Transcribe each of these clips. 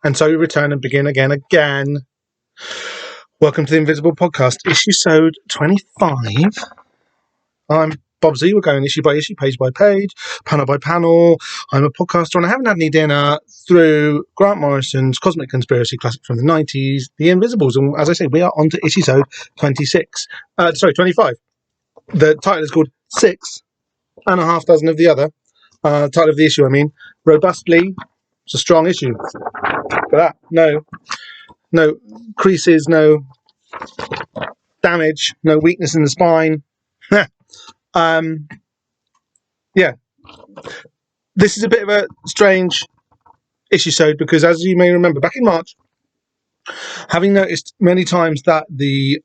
And so we return and begin again. Welcome to the Invisible Podcast, Issuesode 25. I'm Bob Z. We're going issue by issue, page by page, panel by panel. I'm a podcaster and I haven't had any dinner through Grant Morrison's Cosmic Conspiracy classic from the 90s, The Invisibles. And as I say, we are on to Issuesode 25. The title is called 6 and a half dozen of the other. Title of the issue, Robustly. It's a strong issue. For that, no creases, no damage, no weakness in the spine. Yeah. This is a bit of a strange issue-sode because, as you may remember, back in March, having noticed many times that the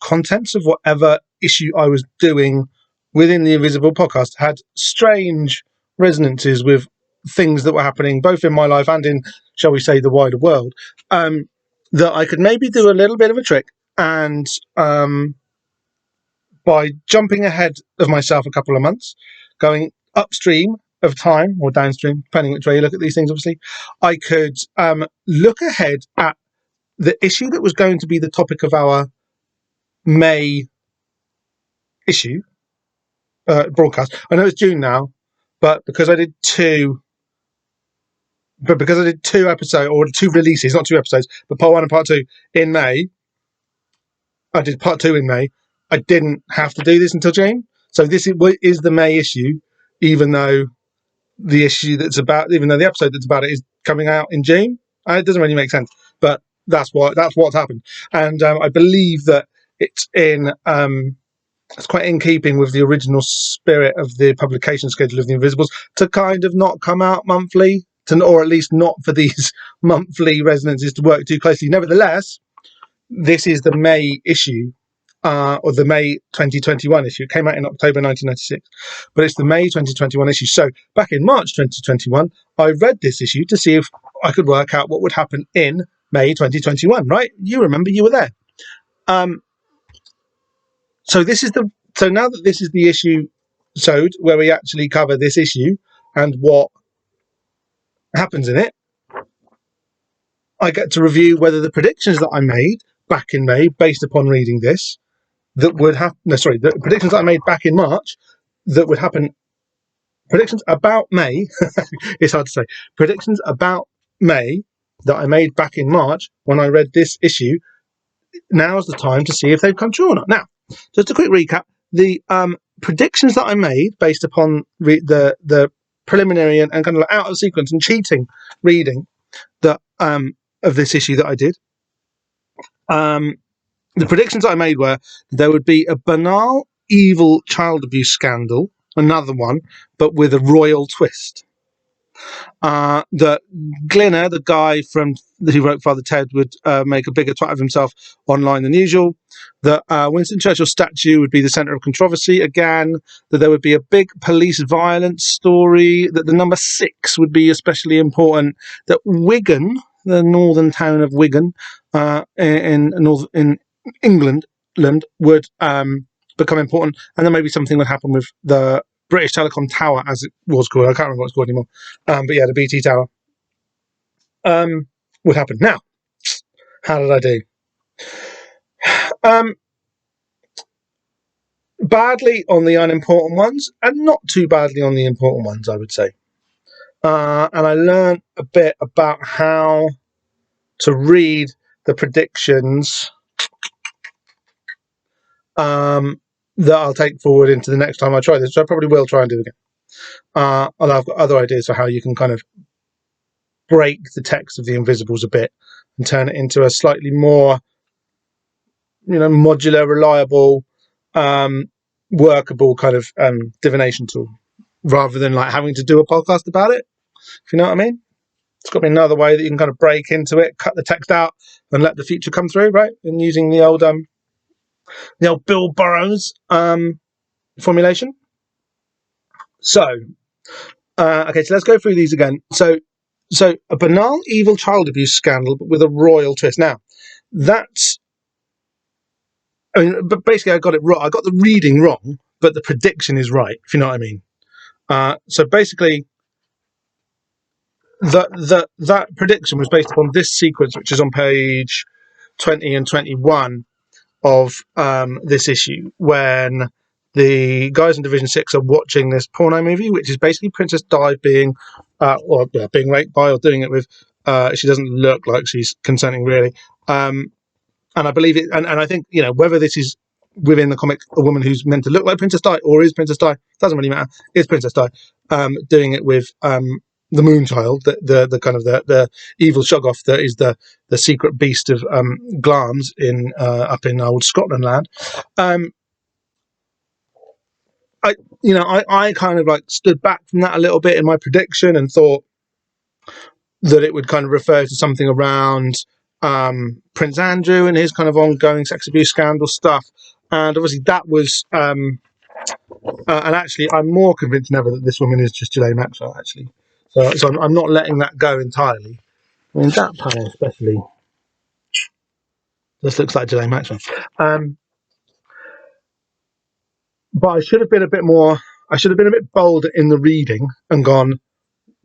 contents of whatever issue I was doing within the Invisible Podcast had strange resonances with things that were happening both in my life and in, shall we say, the wider world, that I could maybe do a little bit of a trick and by jumping ahead of myself a couple of months, going upstream of time or downstream, depending which way you look at these things, obviously, I could look ahead at the issue that was going to be the topic of our May issue broadcast. I know it's June now, but because I did two episodes, or two releases, not two episodes, but part 1 and part 2 in May, I did part 2 in May. I didn't have to do this until June. So this is the May issue, even though the episode that's about it is coming out in June. It doesn't really make sense, but that's what's happened. And I believe that it's quite in keeping with the original spirit of the publication schedule of The Invisibles to kind of not come out monthly, or at least not for these monthly resonances to work too closely. Nevertheless, this is the May issue. Or the May 2021 issue. It came out in October 1996, but it's the May 2021 issue. So back in March 2021, I read this issue to see if I could work out what would happen in May 2021. Right? You remember, you were there. So now that this is the issue-sode where we actually cover this issue and what happens in it, I get to review whether the predictions that I made back in May, based upon reading this, the predictions that I made back in March that would happen, predictions about May, it's hard to say, predictions about May that I made back in March when I read this issue, now's the time to see if they've come true or not. Now, just a quick recap, the predictions that I made based upon the preliminary and kind of out of sequence and cheating reading that of this issue that I did, the predictions I made were there would be a banal, evil child abuse scandal, another one, but with a royal twist. That Glinner, the guy who wrote Father Ted, would make a bigger twat of himself online than usual. That Winston Churchill's statue would be the centre of controversy again. That there would be a big police violence story. That the number 6 would be especially important. That Wigan, the northern town of Wigan, in England would become important, and then maybe something would happen with the British Telecom Tower, as it was called. I can't remember what it's called anymore. But yeah, the BT Tower would happen. Now, how did I do? Badly on the unimportant ones, and not too badly on the important ones, I would say. And I learned a bit about how to read the predictions that I'll take forward into the next time I try this, which I probably will try and do again. Although I've got other ideas for how you can kind of break the text of The Invisibles a bit and turn it into a slightly more, modular, reliable, workable kind of divination tool, rather than like having to do a podcast about it, if you know what I mean. It's got to be another way that you can kind of break into it, cut the text out, and let the future come through, right? And using the old Bill Burroughs formulation. So, okay, so let's go through these again. So a banal, evil child abuse scandal, but with a royal twist. Now, that's, but basically I got it wrong. I got the reading wrong, but the prediction is right, if you know what I mean. So basically, that prediction was based upon this sequence, which is on page 20 and 21 of this issue, when the guys in Division 6 are watching this porno movie, which is basically Princess Di being being raped by, or doing it with, she doesn't look like she's consenting really. And I believe it, and I think, whether this is within the comic a woman who's meant to look like Princess Di, or is Princess Di, doesn't really matter. It's Princess Di doing it with the Moonchild, the kind of the evil Shoggoth that is the secret beast of Glamis in up in old Scotland land. I kind of like stood back from that a little bit in my prediction and thought that it would kind of refer to something around Prince Andrew and his kind of ongoing sex abuse scandal stuff. And obviously that was, and actually I'm more convinced than ever that this woman is just Ghislaine Maxwell, actually. So I'm not letting that go entirely. I mean, that panel especially just looks like Ghislaine Maxwell. But I should have been a bit bolder in the reading and gone,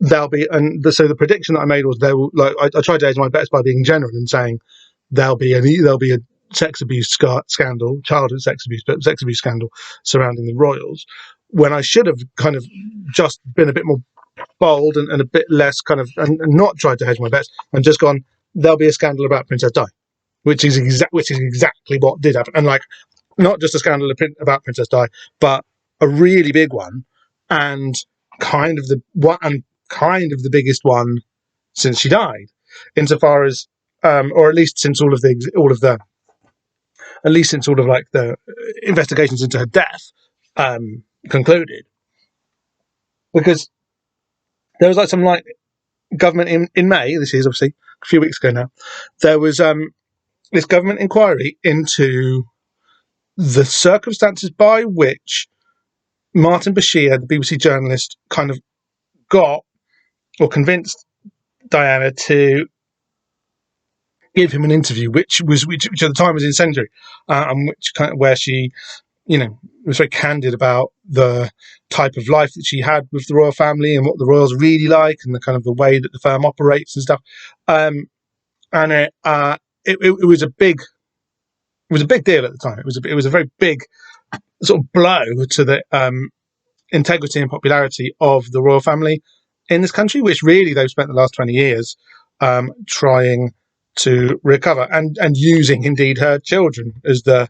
there'll be, so the prediction that I made was I tried to hedge my bets by being general and saying there'll be a sex abuse scandal, childhood sex abuse scandal surrounding the royals, when I should have kind of just been a bit more bold and a bit less kind of, and not tried to hedge my bets and just gone, there'll be a scandal about Princess Di, which is exactly what did happen. And like, not just a scandal about Princess Di, but a really big one, and kind of the biggest one since she died, insofar as, or at least since all of the investigations into her death concluded, because there was like some like government in May. This is obviously a few weeks ago now. There was this government inquiry into the circumstances by which Martin Bashir, the BBC journalist, kind of got or convinced Diana to give him an interview, which at the time was incendiary, and where she, was very candid about the type of life that she had with the royal family and what the royals are really like, and the kind of the way that the firm operates and stuff. And it was a big deal at the time. It was a very big sort of blow to the integrity and popularity of the royal family in this country, which really they've spent the last 20 years trying to recover, and using indeed her children as the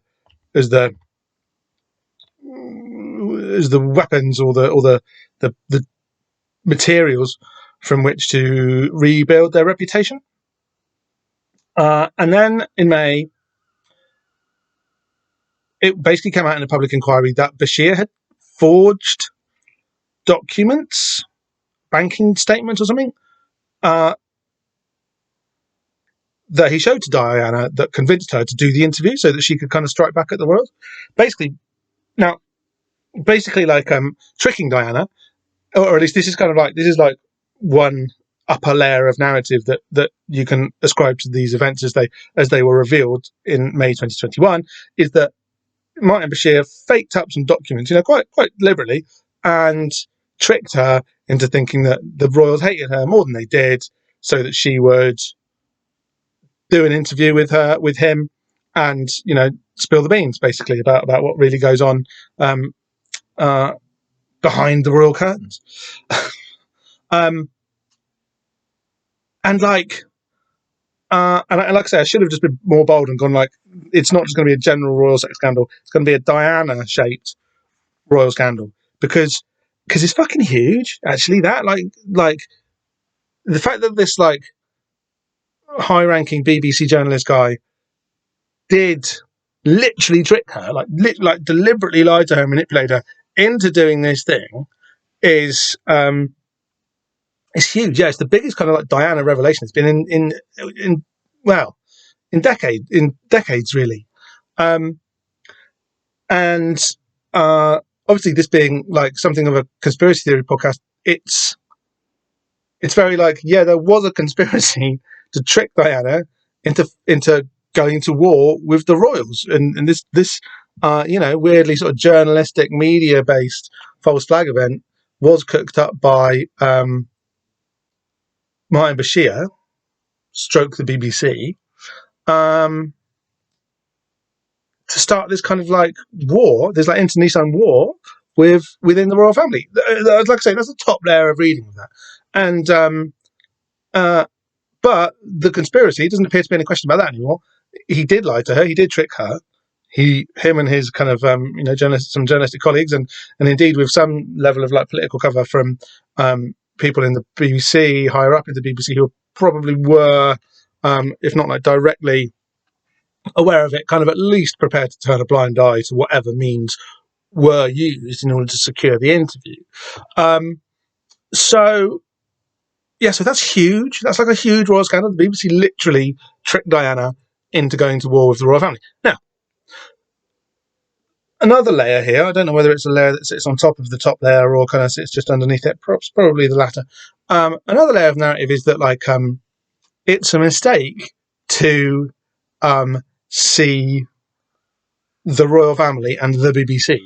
weapons or the materials from which to rebuild their reputation. And then in May, it basically came out in a public inquiry that Bashir had forged documents, banking statements or something, that he showed to Diana that convinced her to do the interview so that she could kind of strike back at the royals. Basically like tricking Diana, or at least this is like one upper layer of narrative that you can ascribe to these events as they were revealed in May 2021, is that Martin Bashir faked up some documents, quite liberally, and tricked her into thinking that the royals hated her more than they did, so that she would do an interview with him, and spill the beans basically about what really goes on behind the royal curtains. And like I say, I should have just been more bold and gone like, it's not just going to be a general royal sex scandal. It's going to be a Diana-shaped royal scandal, because it's fucking huge. Actually, that like the fact that this like high-ranking BBC journalist guy did literally trick her, like deliberately lied to her, manipulate her into doing this thing, is it's huge. Yeah, it's the biggest kind of like Diana revelation it's been in decades really. And obviously, this being like something of a conspiracy theory podcast, it's very like, yeah, there was a conspiracy to trick Diana into going to war with the royals, and this weirdly sort of journalistic, media based false flag event was cooked up by Martin Bashir, stroke the BBC, to start this kind of like war, this like internecine war within the royal family. Like I say, that's the top layer of reading of that. And but the conspiracy doesn't appear to be any question about that anymore. He did lie to her. He did trick her. Him and his kind of some journalistic colleagues, and indeed with some level of like political cover from people in the BBC, higher up in the BBC, who probably were, if not like directly aware of it, kind of at least prepared to turn a blind eye to whatever means were used in order to secure the interview. So that's huge. That's like a huge royal scandal. The BBC literally tricked Diana into going to war with the royal family. Now, another layer here, I don't know whether it's a layer that sits on top of the top layer or kind of sits just underneath it, probably the latter. Another layer of narrative is that like it's a mistake to see the royal family and the BBC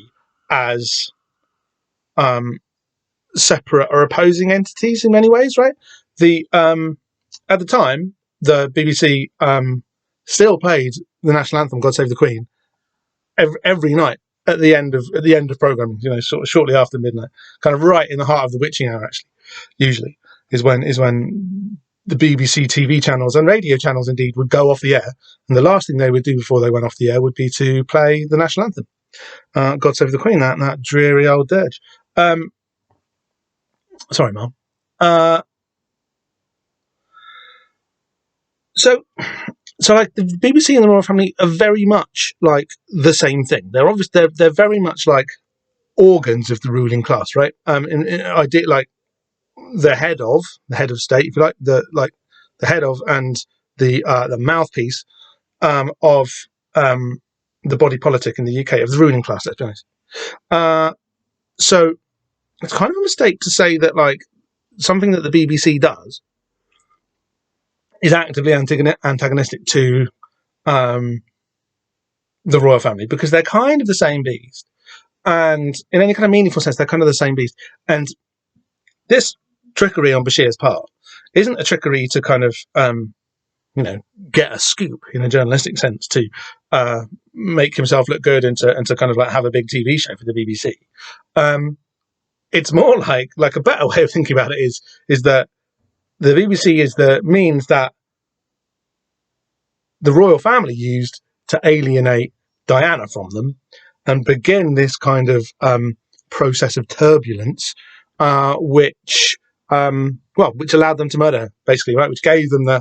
as separate or opposing entities in many ways, right? At the time, the BBC still played the national anthem, "God Save the Queen," every night at the end of programming. Sort of shortly after midnight, kind of right in the heart of the witching hour. Actually, usually is when the BBC TV channels and radio channels indeed would go off the air, and the last thing they would do before they went off the air would be to play the national anthem, "God Save the Queen," that dreary old dirge. Sorry, Mum. So like the BBC and the royal family are very much like the same thing. They're very much like organs of the ruling class, right? I did like the head of state, if you like, the head of and the mouthpiece of the body politic in the UK, of the ruling class. Let's be honest. So it's kind of a mistake to say that like something that the BBC does is actively antagonistic to the royal family, because they're kind of the same beast, and in any kind of meaningful sense, they're kind of the same beast. And this trickery on Bashir's part isn't a trickery to kind of get a scoop in a journalistic sense, to make himself look good and to kind of like have a big TV show for the BBC. It's more like a better way of thinking about it is that the BBC is the means that the royal family used to alienate Diana from them and begin this kind of process of turbulence, which allowed them to murder her, basically, right? Which gave them they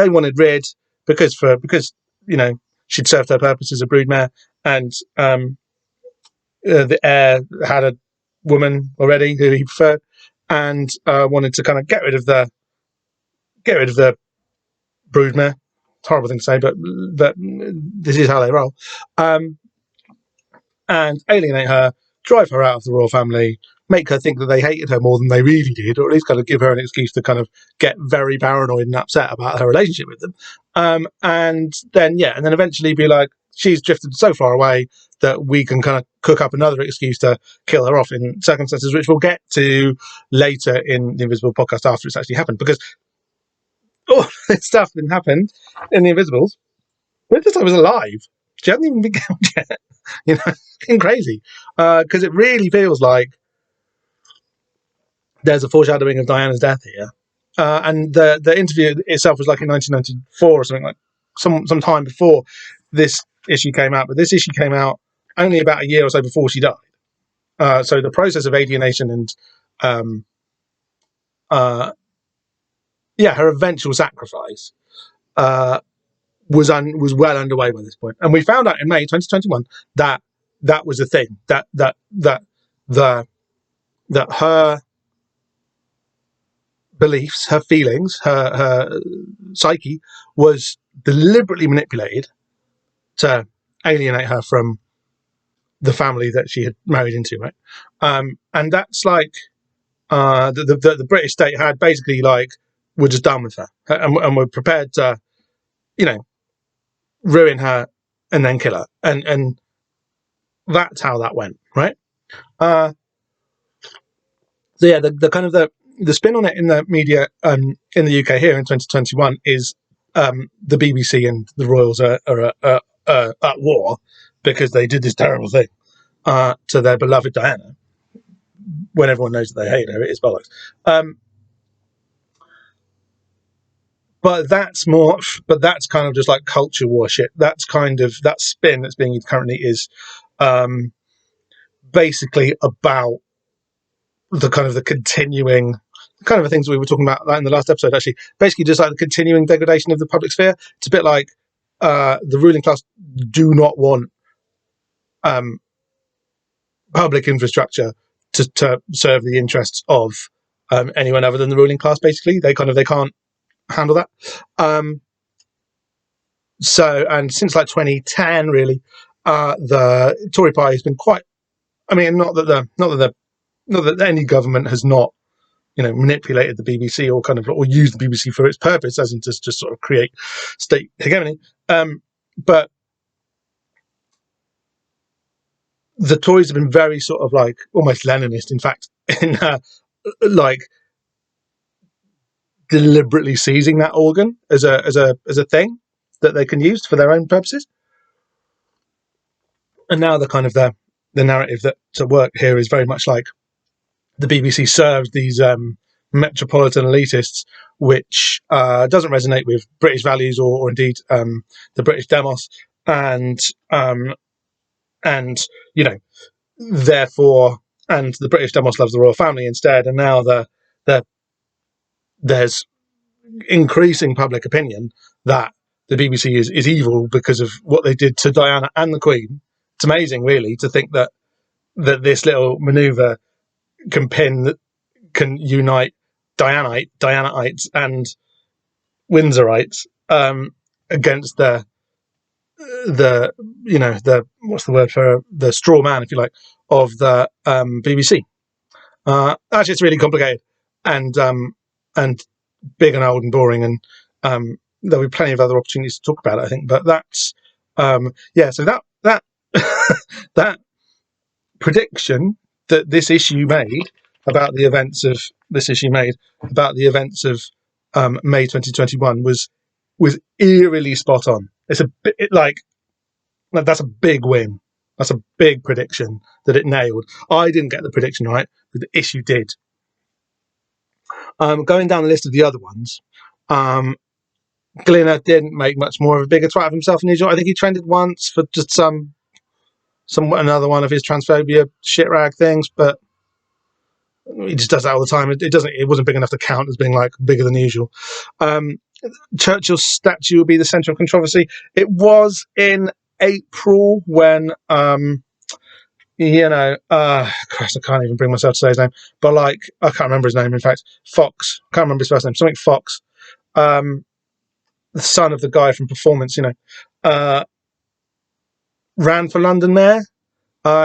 wanted rid because she'd served her purpose as a broodmare, and the heir had a woman already who he preferred, and wanted to kind of get rid of the broodmare. Horrible thing to say, but this is how they roll. And alienate her, drive her out of the royal family, make her think that they hated her more than they really did, or at least kind of give her an excuse to kind of get very paranoid and upset about her relationship with them. And then eventually be like, she's drifted so far away that we can kind of cook up another excuse to kill her off in circumstances which we'll get to later in the Invisible podcast after it's actually happened, because all this stuff didn't happen in the Invisibles. Winter was alive. She hadn't even been killed yet. Fucking crazy. Because it really feels like there's a foreshadowing of Diana's death here. And the interview itself was like in 1994 or something, like some time before this issue came out. But this issue came out only about a year or so before she died. So the process of alienation and her eventual sacrifice was well underway by this point. And we found out in May 2021 that was a thing, that her beliefs, her feelings, her psyche was deliberately manipulated to alienate her from the family that she had married into, right? And that's like the British state had basically were just done with her and were prepared to, ruin her and then kill her, and that's how that went, right? The kind of the spin on it in the media in the UK here in 2021 is the BBC and the Royals are at war because they did this terrible thing to their beloved Diana when everyone knows that they hate her. It is bollocks. But that's kind of just like culture war shit. That's kind of that spin that's being used currently is basically about the kind of the continuing kind of the things we were talking about in the last episode, actually. Basically just like the continuing degradation of the public sphere. It's a bit like the ruling class do not want public infrastructure to serve the interests of anyone other than the ruling class. Basically, they can't handle that. So, and since like 2010, really, the Tory party has been quite. I mean, not that any government has not, manipulated the BBC or used the BBC for its purpose, as in just sort of create state hegemony. But the Tories have been very sort of like almost Leninist, in fact, in like deliberately seizing that organ as a thing that they can use for their own purposes. And now the narrative that's at work here is very much like the BBC serves these metropolitan elitists, which doesn't resonate with British values or indeed the British demos, and therefore, and the British demos loves the royal family instead, and now there's increasing public opinion that the BBC is evil because of what they did to Diana and the Queen. It's amazing, really, to think that this little manoeuvre can unite Dianaites and Windsorites against the what's the word for the straw man, if you like, of the BBC. Actually, it's really complicated and big and old and boring, and there'll be plenty of other opportunities to talk about it, I think. But that's so that that prediction that this issue made about the events of May 2021 was eerily spot on. It's a bit that's a big win. That's a big prediction that it nailed. I didn't get the prediction right, but the issue did. Going down the list of the other ones, Glinner didn't make much more of a bigger twat of himself than usual. I think he trended once for just another one of his transphobia shit rag things, but he just does that all the time. It wasn't big enough to count as being like bigger than usual. Churchill's statue will be the centre of controversy. It was in April when Christ, I can't even bring myself to say his name, but I can't remember his name, in fact. Fox, can't remember his first name, something Fox, the son of the guy from Performance, ran for London mayor.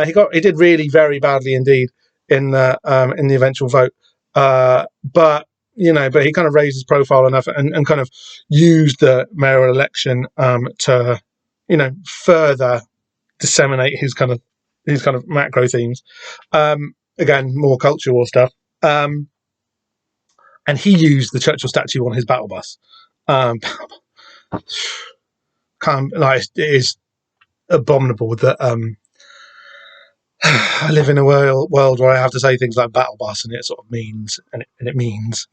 He did really very badly indeed in the eventual vote, but he kind of raised his profile enough and kind of used the mayoral election to further disseminate his kind of macro themes. Again, more culture war stuff. And he used the Churchill statue on his battle bus. It is abominable that I live in a world where I have to say things like battle bus and it sort of means, and it means,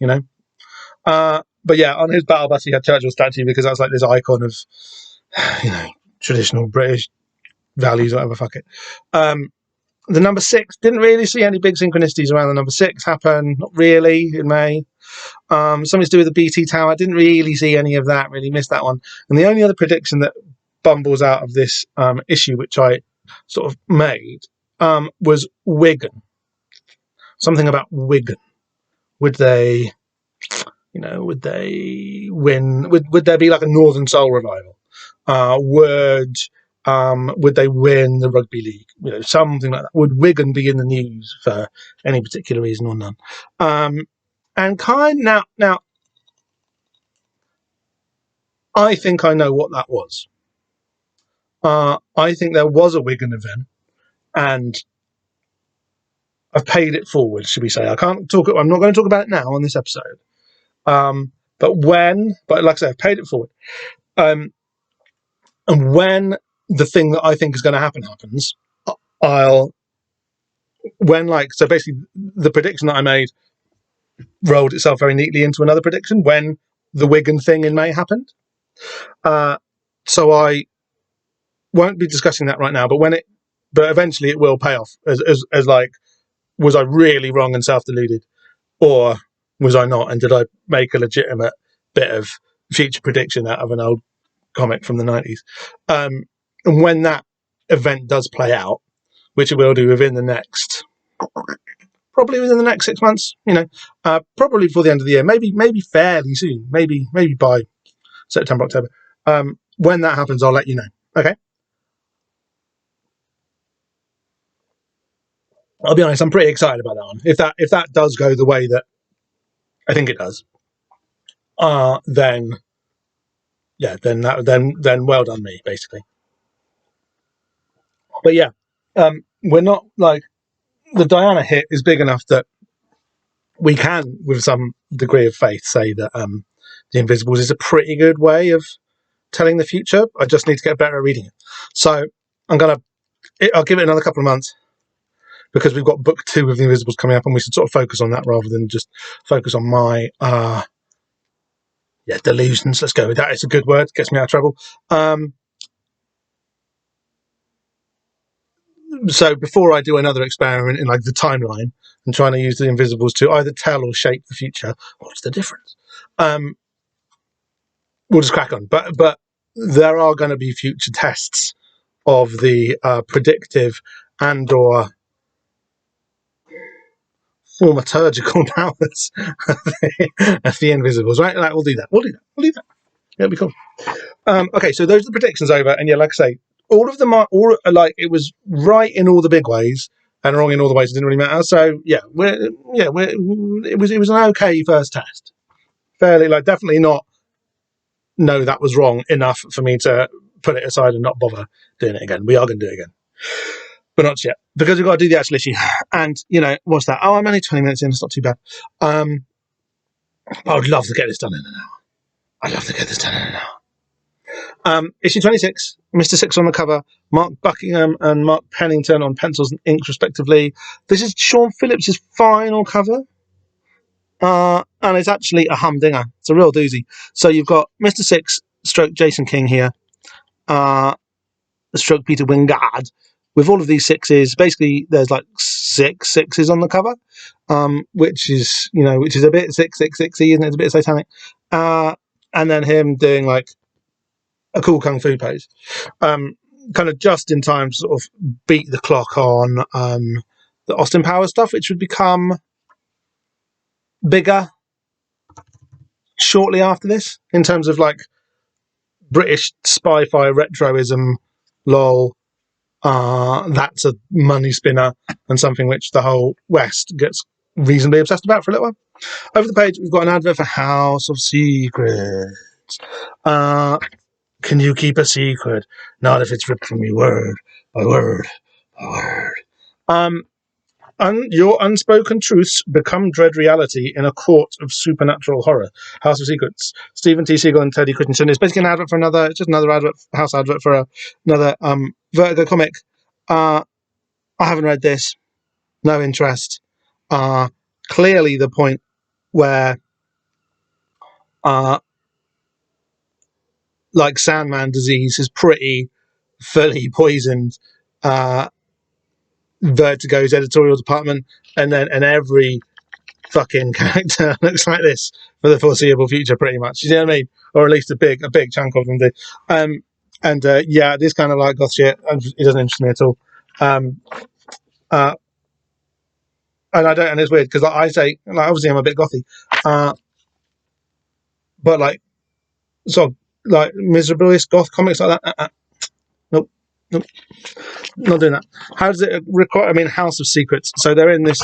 but yeah, on his battle bus he had Churchill statue because that's like this icon of, traditional British values, whatever, fuck it. The number 6, didn't really see any big synchronicities around the number 6 happen, not really, in May. Something to do with the BT Tower, didn't really see any of that, really missed that one. And the only other prediction that bumbles out of this issue, which I sort of made, was Wigan. Something about Wigan. Would they win? Would there be like a Northern Soul revival? Would they win the rugby league? Something like that. Would Wigan be in the news for any particular reason or none? And now, I think I know what that was. I think there was a Wigan event, and I've paid it forward, should we say? I'm not going to talk about it now on this episode. But like I say, I've paid it forward. And when the thing that I think is going to happens, so basically the prediction that I made rolled itself very neatly into another prediction when the Wigan thing in May happened. So I won't be discussing that right now, but eventually it will pay off as like, was I really wrong and self-deluded, or was I not? And did I make a legitimate bit of future prediction out of an old comic from the 90s? And when that event does play out, which it will do probably within the next 6 months, probably before the end of the year, maybe fairly soon, maybe by September, October. When that happens, I'll let you know. Okay. I'll be honest, I'm pretty excited about that one. If that does go the way that I think it does, then well done me, basically. But yeah, we're not like, the Diana hit is big enough that we can, with some degree of faith, say that The Invisibles is a pretty good way of telling the future. I just need to get better at reading it. So I'll give it another couple of months, because we've got book 2 of The Invisibles coming up, and we should sort of focus on that rather than just focus on my delusions. Let's go with that. It's a good word. Gets me out of trouble. So before I do another experiment in like the timeline and trying to use The Invisibles to either tell or shape the future, what's the difference? We'll just crack on. But there are going to be future tests of the predictive and or thaumaturgical powers of the Invisibles, right? Like, we'll do that. It'll be cool. Okay, so those are the predictions over, and yeah, like I say, all of them are like, it was right in all the big ways and wrong in all the ways it didn't really matter. So yeah, it was an okay first test. Fairly, like, definitely not. No, that was wrong enough for me to put it aside and not bother doing it again. We are going to do it again, but not yet, because we've got to do the actual issue. And what's that? Oh, I'm only 20 minutes in. It's not too bad. I would love to get this done in an hour. Issue 26, Mr. Six on the cover, Mark Buckingham and Mark Pennington on pencils and ink, respectively. This is Sean Phillips' final cover. And it's actually a humdinger. It's a real doozy. So you've got Mr. Six stroke Jason King here, stroke Peter Wyngarde. With all of these sixes, basically there's like 6 sixes on the cover, which is a bit 666y, isn't it? It's a bit satanic. And then him doing like a cool kung fu pose, kind of just in time to sort of beat the clock on the Austin Powers stuff, which would become bigger shortly after this, in terms of like British spy-fi retroism, lol. That's a money spinner and something which the whole West gets reasonably obsessed about for a little while. Over the page, we've got an advert for House of Secrets. Can you keep a secret? Not if it's ripped from you word by word by word. Your unspoken truths become dread reality in a court of supernatural horror. House of Secrets. Stephen T. Siegel and Teddy Christensen. It's basically an advert for another house advert for another Vertigo comic. I haven't read this. No interest. Clearly the point where like Sandman disease has pretty fully poisoned Vertigo's editorial department, and every fucking character looks like this for the foreseeable future, pretty much. You see what I mean? Or at least a big chunk of them do. This kind of like goth shit, it doesn't interest me at all. And I don't, and it's weird because I say, like, obviously I'm a bit gothy, but like, sort of like miserablest goth comics like that. Nope, not doing that. How does it require? I mean, House of Secrets. So they're in this.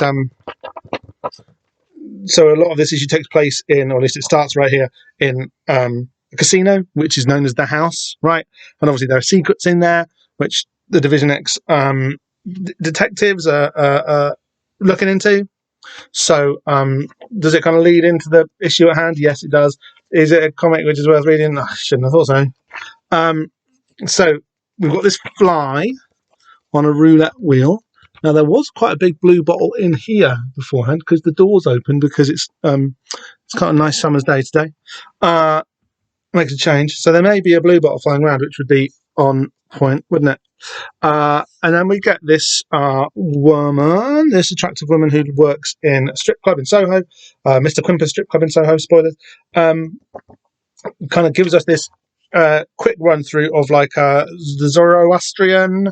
So a lot of this issue takes place in, or at least it starts right here in a casino, which is known as the House, right? And obviously there are secrets in there, which the Division X detectives are looking into. So, does it kind of lead into the issue at hand? Yes, it does. Is it a comic which is worth reading? I shouldn't have thought so. So we've got this fly on a roulette wheel. Now there was quite a big blue bottle in here beforehand because the door's open because it's kind of a nice summer's day today. Makes a change. So there may be a blue bottle flying around, which would be on point, wouldn't it? And then we get this woman, this attractive woman who works in a strip club in Soho, Mr. Quimper's strip club in Soho, spoilers, kind of gives us this quick run through of like the Zoroastrian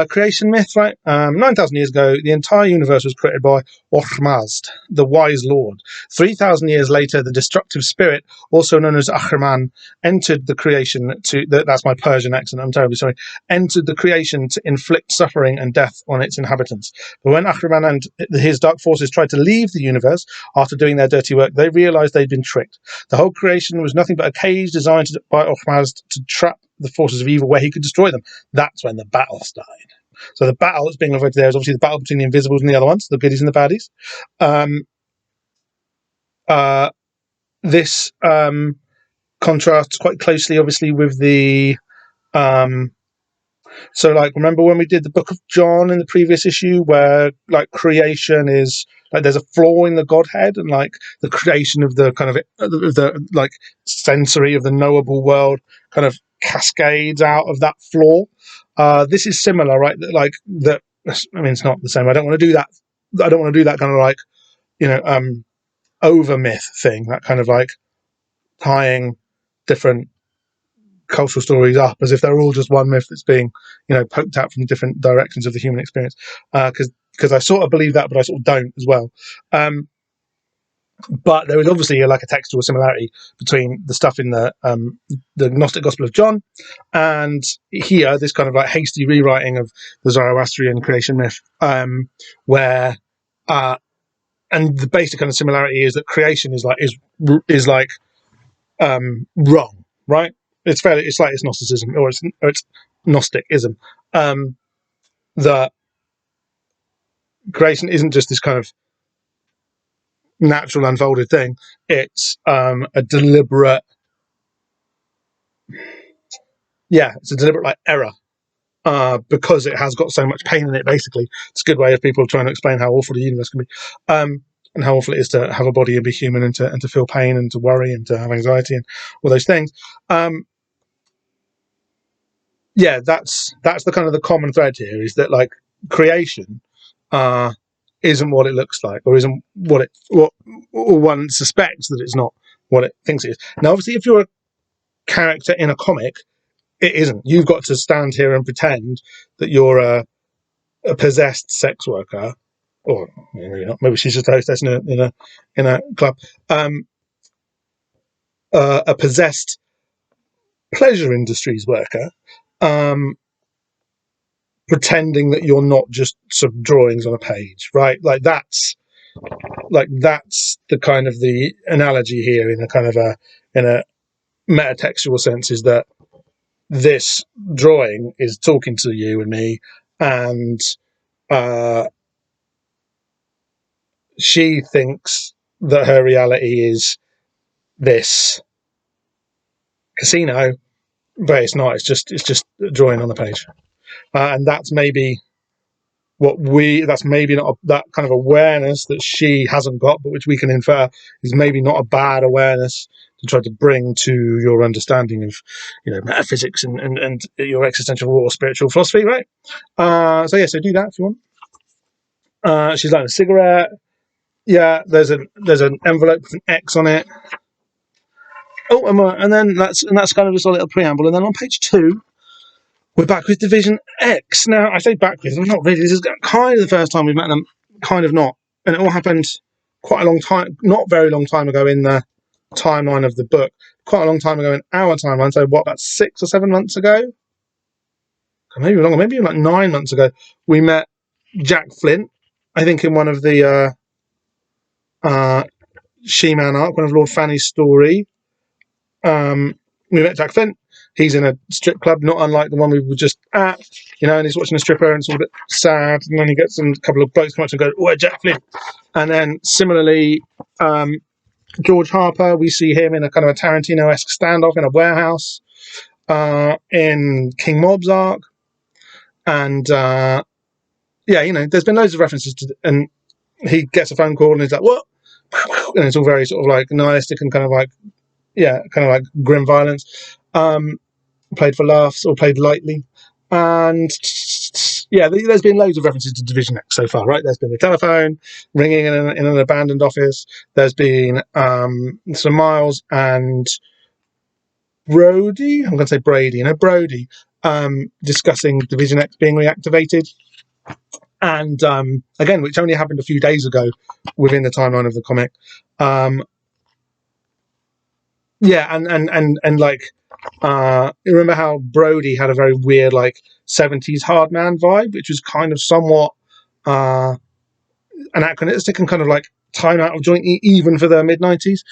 creation myth, right? 9,000 years ago, the entire universe was created by Ormazd, the wise lord. 3,000 years later, the destructive spirit, also known as Ahriman, entered the creation to, that's my Persian accent, I'm terribly sorry, entered the creation to inflict suffering and death on its inhabitants. But when Ahriman and his dark forces tried to leave the universe after doing their dirty work, they realized they'd been tricked. The whole creation was nothing but a cage designed by Ormazd to trap the forces of evil where he could destroy them. That's when the battle started. So the battle that's being referred to there is obviously the battle between the Invisibles and the other ones, the goodies and the baddies. This contrasts quite closely, obviously, with the... so, like, remember when we did the Book of John in the previous issue where, like, creation is... Like, there's a flaw in the Godhead and, like, the creation of the kind of... the like, sensory of the knowable world kind of cascades out of that flaw. This is similar, right? Like, that... I mean, it's not the same. I don't want to do that. I don't want to do that kind of, like, you know, over myth thing. That kind of, like, tying different cultural stories up as if they're all just one myth that's being, you know, poked out from different directions of the human experience. Because I sort of believe that, but I sort of don't as well. But there is obviously like a textual similarity between the stuff in the Gnostic Gospel of John and here, this kind of like hasty rewriting of the Zoroastrian creation myth, where and the basic kind of similarity is that creation is like wrong, right? It's like it's Gnosticism or it's Gnosticism. That creation isn't just this kind of natural unfolded thing. It's a deliberate, it's a deliberate like error because it has got so much pain in it. Basically, it's a good way of people trying to explain how awful the universe can be, and how awful it is to have a body and be human and to feel pain and to worry and to have anxiety and all those things. That's the kind of the common thread here, is that like creation isn't what it looks like, or isn't what one suspects that it's not what it thinks it is. Now, obviously, if you're a character in a comic, it isn't. You've got to stand here and pretend that you're a possessed sex worker, or maybe not. Maybe she's just a hostess in a club. A possessed pleasure industries worker. Pretending that you're not just some drawings on a page, right? Like that's the kind of the analogy here in a kind of in a metatextual sense, is that this drawing is talking to you and me, and she thinks that her reality is this casino, but it's not. It's just a drawing on a page, and that's maybe that's maybe not that kind of awareness that she hasn't got, but which we can infer is maybe not a bad awareness to try to bring to your understanding of, you know, metaphysics and your existential or spiritual philosophy, right? So do that if you want. She's lighting a cigarette. Yeah, there's an envelope with an X on it. Oh, and then that's kind of just a little preamble, and then on page 2. We're back with Division X. Now, I say back with, not really. This is kind of the first time we've met them, kind of not. And it all happened quite a long time, not very long time ago in the timeline of the book. Quite a long time ago in our timeline. So, about 6 or 7 months ago? Maybe longer, maybe like 9 months ago. We met Jack Flint, I think in one of the She-Man arc, one of Lord Fanny's story. We met Jack Flint. he's in a strip club, not unlike the one we were just at, and he's watching a stripper and it's all a bit sad, and then he gets a couple of blokes come up and go, "Oh, Jack Flynn." And then similarly, George Harper, we see him in a kind of a Tarantino-esque standoff in a warehouse in King Mob's arc. And there's been loads of references to, and he gets a phone call and he's like, "What?" And it's all very sort of like nihilistic and kind of like grim violence, played for laughs or played lightly. And there's been loads of references to Division X so far, right? There's been the telephone ringing in an abandoned office. There's been some Miles and Brody. I'm going to say Brady. Brody discussing Division X being reactivated. And again, which only happened a few days ago within the timeline of the comic. You remember how Brody had a very weird, like, 70s hard man vibe, which was kind of somewhat anachronistic and kind of like time out of joint, even for the mid-90s.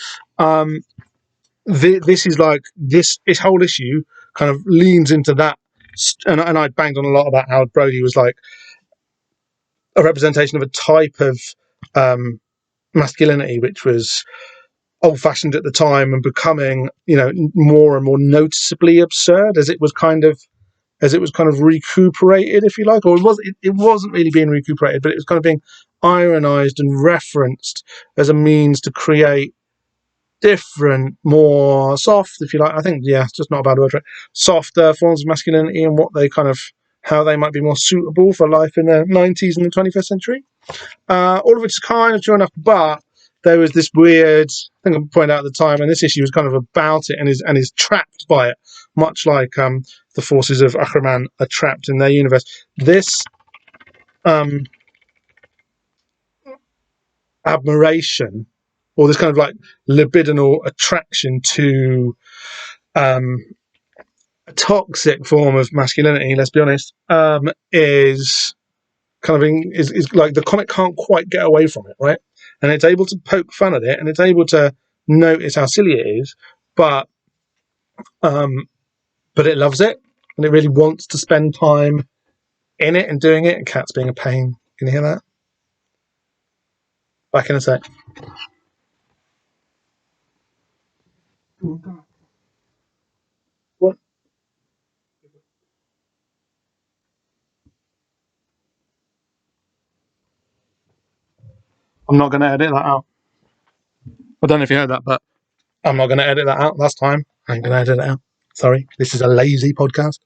This is like, this whole issue kind of leans into that. And I banged on a lot about how Brody was like a representation of a type of masculinity which was old-fashioned at the time and becoming, more and more noticeably absurd as it was kind of recuperated, if you like, or it wasn't really being recuperated, but it was kind of being ironized and referenced as a means to create different, more soft, if you like. I think, it's just not a bad word for it. Softer forms of masculinity and how they might be more suitable for life in the 90s and the 21st century. All of which is kind of true enough, but there was this weird thing I pointed out at the time, and this issue was kind of about it and is trapped by it, much like the forces of Ahriman are trapped in their universe. This admiration, or this kind of like libidinal attraction to a toxic form of masculinity, let's be honest, is kind of is like the comic can't quite get away from it, right? And it's able to poke fun at it, and it's able to notice how silly it is, but it loves it, and it really wants to spend time in it and doing it. And Cat's being a pain. Can you hear that? Back in a sec. What? I'm not going to edit that out. I don't know if you heard that, but I'm not going to edit that out last time. I ain't going to edit it out. Sorry, this is a lazy podcast.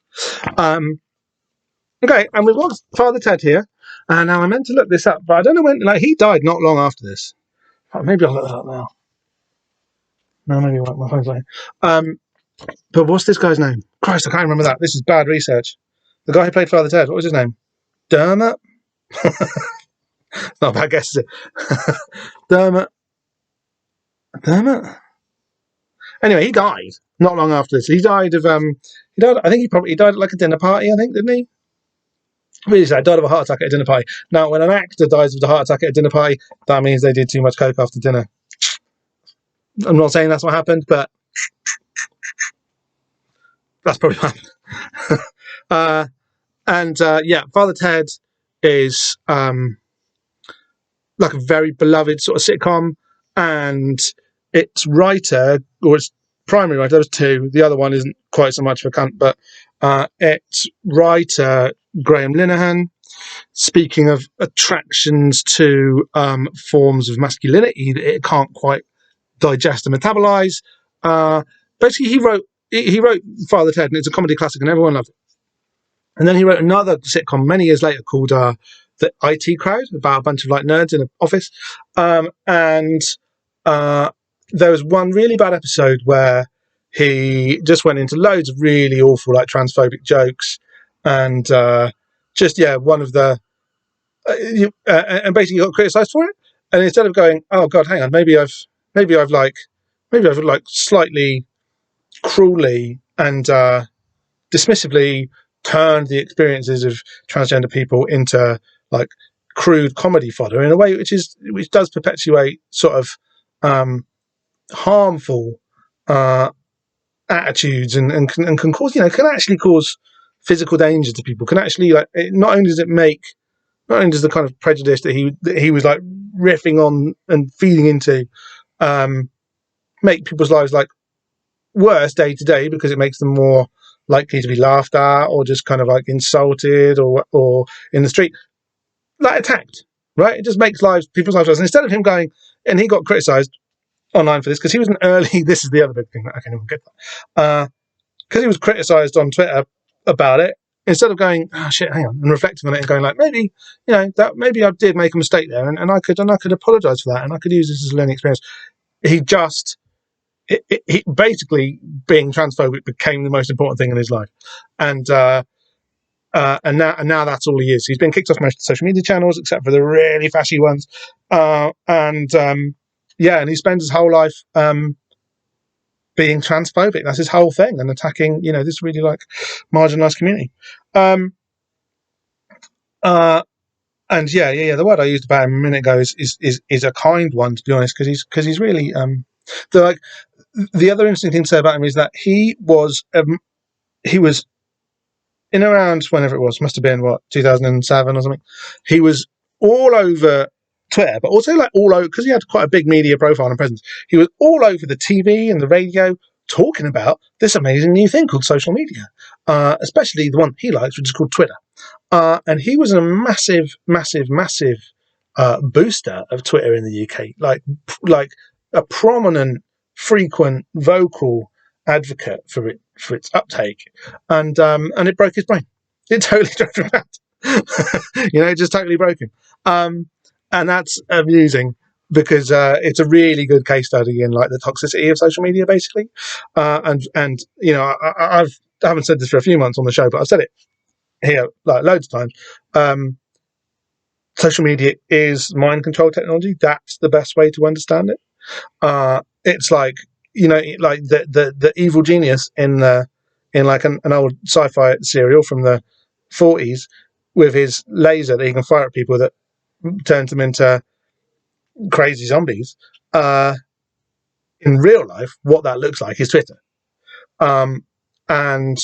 Okay, and we've got Father Ted here, and now I meant to look this up, but I don't know when. Like, he died not long after this. Maybe I'll look that up now. No, maybe my phone's lying. But what's this guy's name? Christ, I can't remember that. This is bad research. The guy who played Father Ted, what was his name? Dermot? Not a bad guess, is it? Dermot? Anyway, he died not long after this. He died of I think he died at like a dinner party, I think, didn't he? Really sad, died of a heart attack at a dinner party. Now, when an actor dies of a heart attack at a dinner party, that means they did too much coke after dinner. I'm not saying that's what happened, but that's probably what happened. Father Ted is like a very beloved sort of sitcom, and its writer, or its primary writer, there was two, the other one isn't quite so much of a cunt, but its writer, Graham Linehan, speaking of attractions to forms of masculinity that it can't quite digest and metabolize, basically he wrote Father Ted, and it's a comedy classic and everyone loved it. And then he wrote another sitcom many years later called The IT Crowd, about a bunch of like nerds in an office. There was one really bad episode where he just went into loads of really awful, like, transphobic jokes, and one of the and basically got criticised for it. And instead of going, "Oh God, hang on, maybe I've slightly cruelly and dismissively turned the experiences of transgender people into like crude comedy fodder in a way which does perpetuate sort of harmful attitudes and can cause, can actually cause physical danger to people. Can actually, like, not only does the kind of prejudice that he was like riffing on and feeding into make people's lives like worse day to day, because it makes them more likely to be laughed at or just kind of like insulted or in the street, like attacked, right? It just makes people's lives worse. And instead of him going, and he got criticised online for this because he was an early. This is the other big thing that I can't even get because he was criticised on Twitter about it. Instead of going, oh shit, hang on, and reflecting on it and going like, maybe maybe I did make a mistake there, and I could apologise for that, and I could use this as a learning experience. He just he basically, being transphobic became the most important thing in his life, and now that's all he is. He's been kicked off most of the social media channels except for the really fashy ones, and he spends his whole life being transphobic. That's his whole thing, and attacking this really like marginalised community. And the word I used about him a minute ago is a kind one, to be honest, because he's really the other interesting thing to say about him is that he was in around whenever it was, must have been 2007 or something. He was all over Twitter, but also like all over, because he had quite a big media profile and presence. He was all over the TV and the radio talking about this amazing new thing called social media, especially the one he likes, which is called Twitter. And he was a massive booster of Twitter in the UK, like a prominent, frequent, vocal advocate for its uptake, and it broke his brain. It totally drove him mad. It just totally broke him. And that's amusing because it's a really good case study in like the toxicity of social media, basically. I haven't said this for a few months on the show, but I've said it here like loads of times. Social media is mind control technology. That's the best way to understand it. It's like like the evil genius in like an old sci-fi serial from the 40s with his laser that he can fire at people that turns them into crazy zombies. In real life, what that looks like is Twitter. And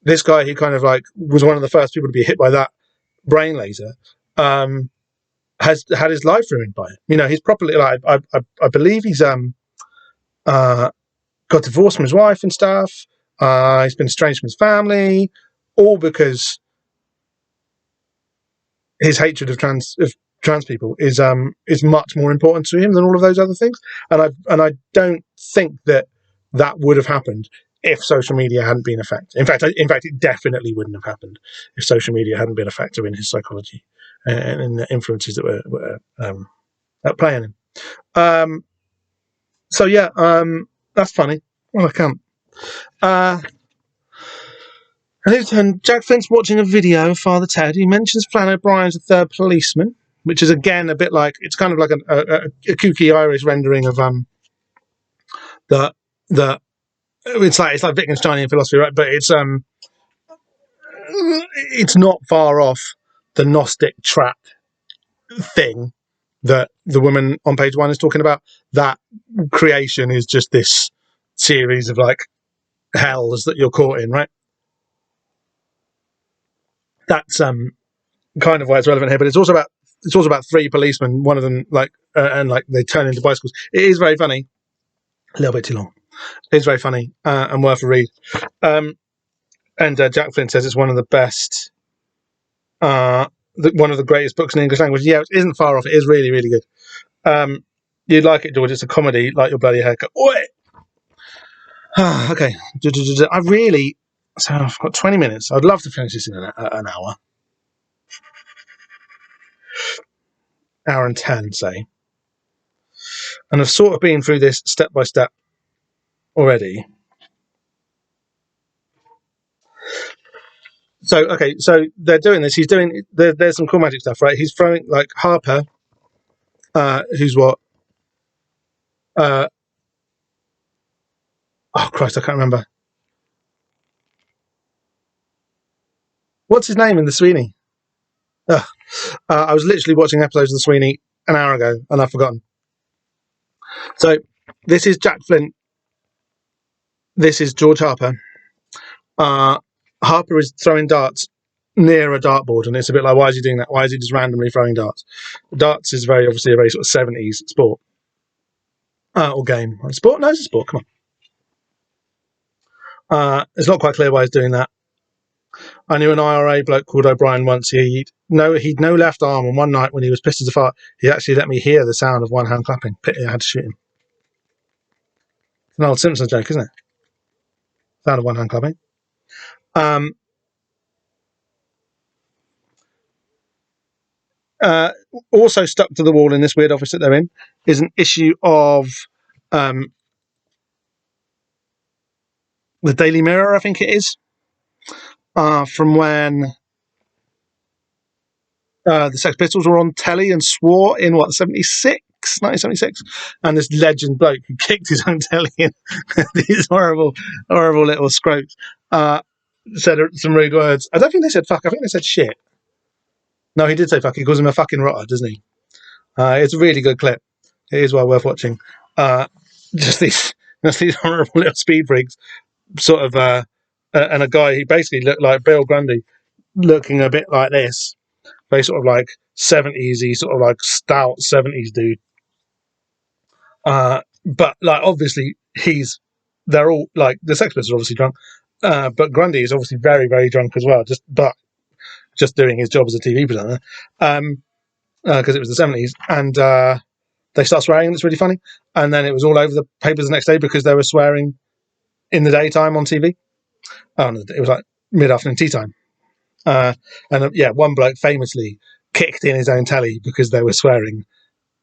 this guy, he kind of like was one of the first people to be hit by that brain laser. Has had his life ruined by it. He's properly like I believe he's got divorced from his wife and stuff. He's been estranged from his family, all because his hatred of trans people is much more important to him than all of those other things. And I don't think that would have happened if social media hadn't been a factor. In fact, it definitely wouldn't have happened if social media hadn't been a factor in his psychology and in the influences that were at play on him. That's funny. Well, I can't. And Jack Flint's watching a video of Father Ted. He mentions Flann O'Brien's a third policeman, which is again a bit like, it's kind of like a kooky Irish rendering of the it's like Wittgensteinian philosophy, right? But it's not far off the Gnostic trap thing that the woman on page 1 is talking about. That creation is just this series of like hells that you're caught in, right? That's kind of why it's relevant here. But it's also about 3 policemen. One of them and they turn into bicycles. It is very funny. A little bit too long. It's very funny and worth a read. And Jack Flint says it's one of the best, one of the greatest books in the English language. Yeah, it isn't far off. It is really, really good. You'd like it, George. It's a comedy, like your bloody haircut. Okay. So I've got 20 minutes. I'd love to finish this in an hour. Hour and 10, say. And I've sort of been through this step by step already. So they're doing this. There's some cool magic stuff, right? He's throwing like Harper, who's what? Oh Christ, I can't remember. What's his name in the Sweeney? I was literally watching episodes of the Sweeney an hour ago, and I've forgotten. So this is Jack Flint. this is George Harper. Harper is throwing darts near a dartboard, and it's a bit like, why is he doing that? Why is he just randomly throwing darts? Darts is very obviously a very sort of 70s sport or game. Sport? No, it's a sport. Come on. It's not quite clear why he's doing that. I knew an IRA bloke called O'Brien once. He'd no left arm, and one night when he was pissed as a fart, he actually let me hear the sound of one hand clapping. Pity I had to shoot him. It's an old Simpsons joke, isn't it? Sound of one hand clapping. Also stuck to the wall in this weird office that they're in is an issue of the Daily Mirror, I think it is, from when the Sex Pistols were on telly and swore in, 1976? And this legend bloke who kicked his own telly in these horrible little scroats said some rude words. I don't think they said fuck, I think they said shit. No, he did say fuck. He calls him a fucking rotter, doesn't he? It's a really good clip. It is well worth watching. Just these horrible little speed freaks, sort of, and a guy who basically looked like Bill Grundy, looking a bit like this, very sort of like 70s-y, sort of like stout 70s dude. But like obviously they're all like the Sex Pistols are obviously drunk, but Grundy is obviously very, very drunk as well. Just doing his job as a TV presenter, because it was the 70s, and they start swearing, and it's really funny. And then it was all over the papers the next day because they were swearing in the daytime on TV. It was like mid-afternoon tea time. One bloke famously kicked in his own telly because they were swearing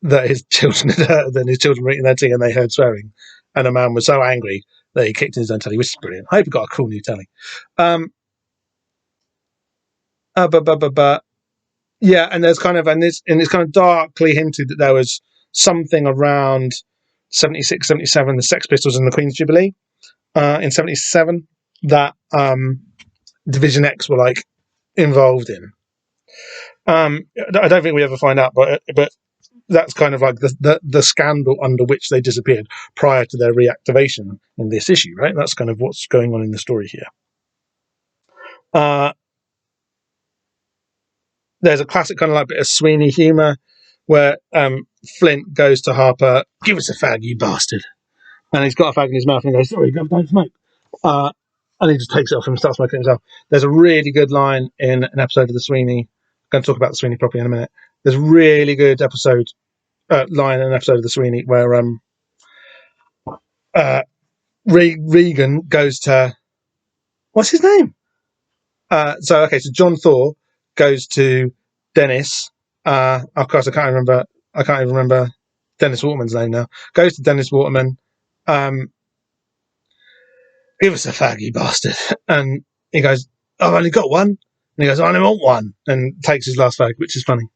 that his children were eating their tea and they heard swearing. And a man was so angry that he kicked in his own telly, which is brilliant. I hope he got a cool new telly. Yeah, and there's kind of, and it's kind of darkly hinted that there was something around 76, 77, the Sex Pistols and the Queen's Jubilee in 77 that Division X were like involved in. I don't think we ever find out, but that's kind of like the scandal under which they disappeared prior to their reactivation in this issue, right? That's kind of what's going on in the story here. There's a classic kind of like bit of Sweeney humour where Flint goes to Harper, "Give us a fag, you bastard," and he's got a fag in his mouth and he goes, "Sorry, don't smoke," and he just takes it off him and starts smoking himself. There's a really good line in an episode of the Sweeney. I'm going to talk about the Sweeney properly in a minute. There's a really good line in an episode of the Sweeney where Regan goes to, what's his name? So John Thaw goes to Dennis. Of course, I can't even remember Dennis Waterman's name now. Goes to Dennis Waterman. "Give us a fag, you bastard." And he goes, "I've only got one." And he goes, "I only want one," and takes his last fag, which is funny.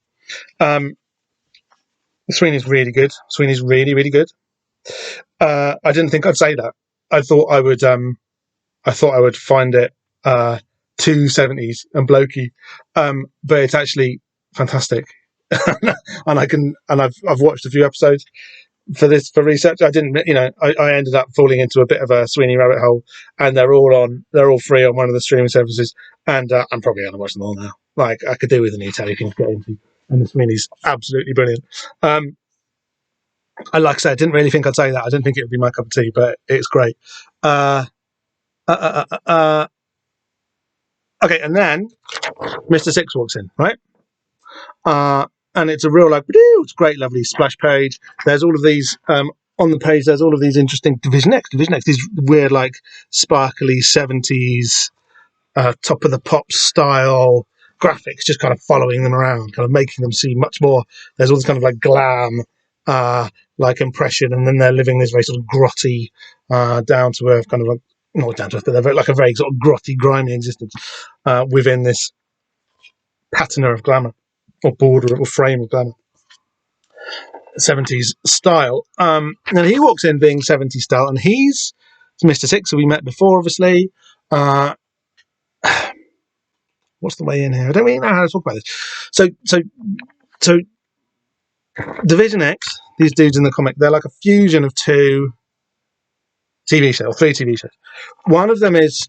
Sweeney's really good. Sweeney's really, really good. I didn't think I'd say that. I thought I would find it too 70s and blokey, but it's actually fantastic. and I've watched a few episodes for research. I didn't, I ended up falling into a bit of a Sweeney rabbit hole, and they're all free on one of the streaming services, and I'm probably going to watch them all now. Like, I could do with a new telly thing to get into, and the Sweeney's absolutely brilliant. I like I said, I didn't really think I'd say that. I didn't think it would be my cup of tea, but it's great. Okay, and then Mr. Six walks in, right? And it's a real it's great, lovely splash page. There's all of these on the page. There's all of these interesting Division X, these weird sparkly 70s top of the pop style graphics, just kind of following them around, kind of making them seem much more. There's all this kind of glam impression, and then they're living this very sort of grotty, down to earth kind of not down to earth, but they're a very sort of grotty, grimy existence within this patina of glamour, or border or frame of glamour, 70s style. And he walks in being 70s style, and he's Mr. Six, who we met before, obviously. What's the way in here? I don't really know how to talk about this. So Division X, these dudes in the comic, they're like a fusion of two TV show, or 3 TV shows. One of them is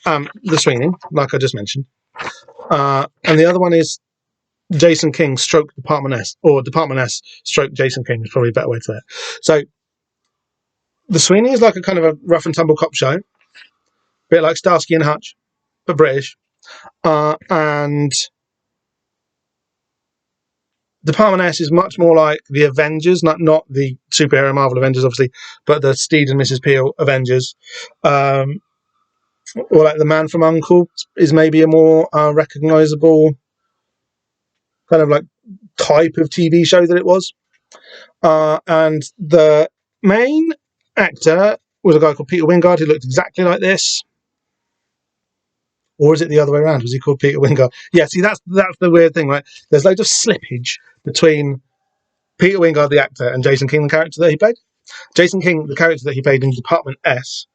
The Sweeney, like I just mentioned. And the other one is Jason King stroke Department S, or Department S stroke Jason King is probably a better way to say it. So The Sweeney is like a kind of a rough and tumble cop show, a bit like Starsky and Hutch, but British. And Department S is much more like the Avengers, not the superhero Marvel Avengers, obviously, but the Steed and Mrs. Peel Avengers. Or like The Man from U.N.C.L.E. is maybe a more recognisable kind of like type of TV show that it was. And the main actor was a guy called Peter Wyngarde, who looked exactly like this. Or is it the other way around? Was he called Peter Wyngarde? Yeah, see, that's the weird thing, right? There's loads of slippage between Peter Wyngarde, the actor, and Jason King, the character that he played. Jason King, the character that he played in Department S,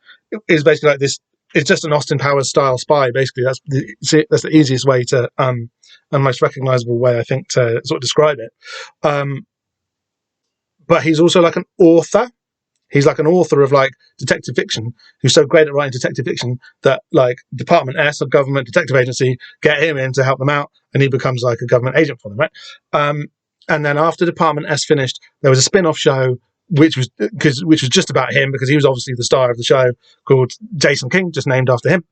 is basically like this. It's just an Austin Powers style spy. Basically, that's the easiest way to and most recognisable way, I think, to sort of describe it. But he's also like an author. He's like an author of like detective fiction who's so great at writing detective fiction that like Department S, a government detective agency, get him in to help them out, and he becomes like a government agent for them, right? And then after Department S finished, there was a spin-off show which was just about him, because he was obviously the star of the show, called Jason King, just named after him,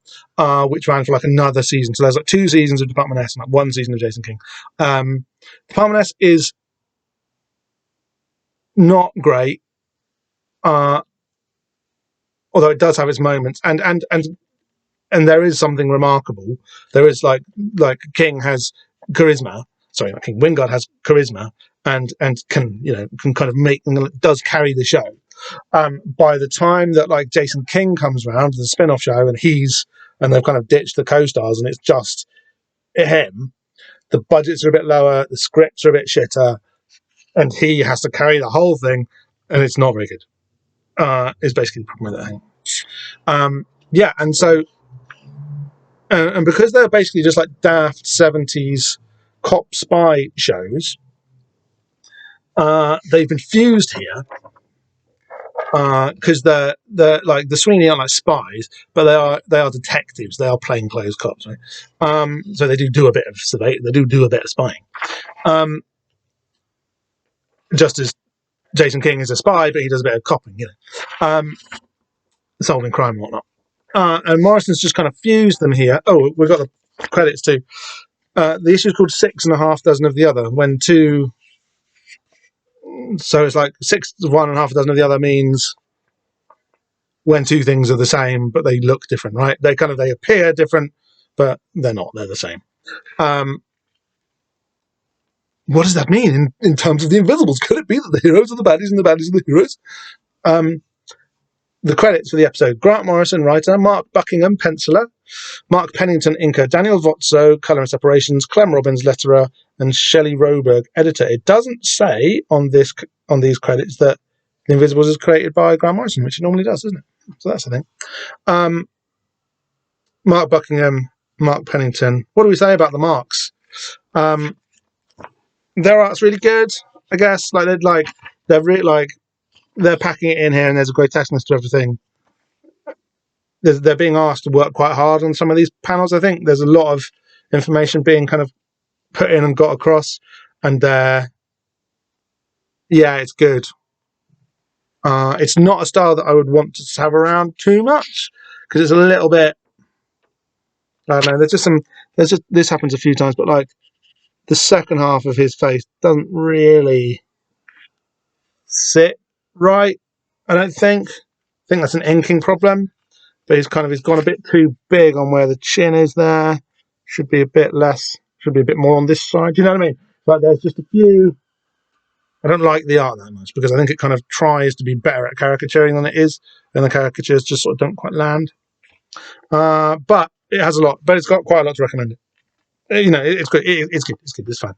which ran for like another season. So there's like 2 seasons of Department S and like 1 season of Jason King. Department S is not great. Although it does have its moments, and there is something remarkable. There is like King has charisma. Sorry, not King. Wyngarde has charisma, and can kind of does carry the show. By the time that like Jason King comes around, the spin-off show, and they've kind of ditched the co-stars, and it's just him. The budgets are a bit lower, the scripts are a bit shitter, and he has to carry the whole thing, and it's not very good. Is basically the problem with that. Yeah, and so, and because they're basically just like daft 70s cop spy shows, they've been fused here because they're like the Sweeney aren't like spies, but they are detectives. They are plainclothes cops, right? So they do a bit of survey. They do a bit of spying. Just as Jason King is a spy, but he does a bit of copping, solving crime and whatnot. And Morrison's just kind of fused them here. Oh, we've got the credits too. The issue is called 6 1/2 dozen of the other. So it's like 6 of one and half a dozen of the other means when 2 things are the same, but they look different, right? They appear different, but they're not. They're the same. What does that mean in terms of the Invisibles? Could it be that the heroes are the baddies and the baddies are the heroes? The credits for the episode: Grant Morrison, writer; Mark Buckingham, penciler; Mark Pennington, inker; Daniel Votso, colour and separations; Clem Robbins, letterer; and Shelley Roberg, editor. It doesn't say on these credits that the Invisibles is created by Grant Morrison, which it normally does, doesn't it? So that's the thing. Mark Buckingham, Mark Pennington. What do we say about the Marks? Their art's really good, I guess. They're packing it in here, and there's a grotesqueness to everything. They're being asked to work quite hard on some of these panels. I think there's a lot of information being kind of put in and got across, and it's good. It's not a style that I would want to have around too much, because it's a little bit, I don't know, this happens a few times, but like the second half of his face doesn't really sit right, I don't think. I think that's an inking problem, but he's gone a bit too big on where the chin is there. Should be a bit more on this side. Do you know what I mean? Like there's just a few. I don't like the art that much, because I think it kind of tries to be better at caricaturing than it is, and the caricatures just sort of don't quite land. But it has a lot, but it's got quite a lot to recommend it. It's good. It's good. It's fun.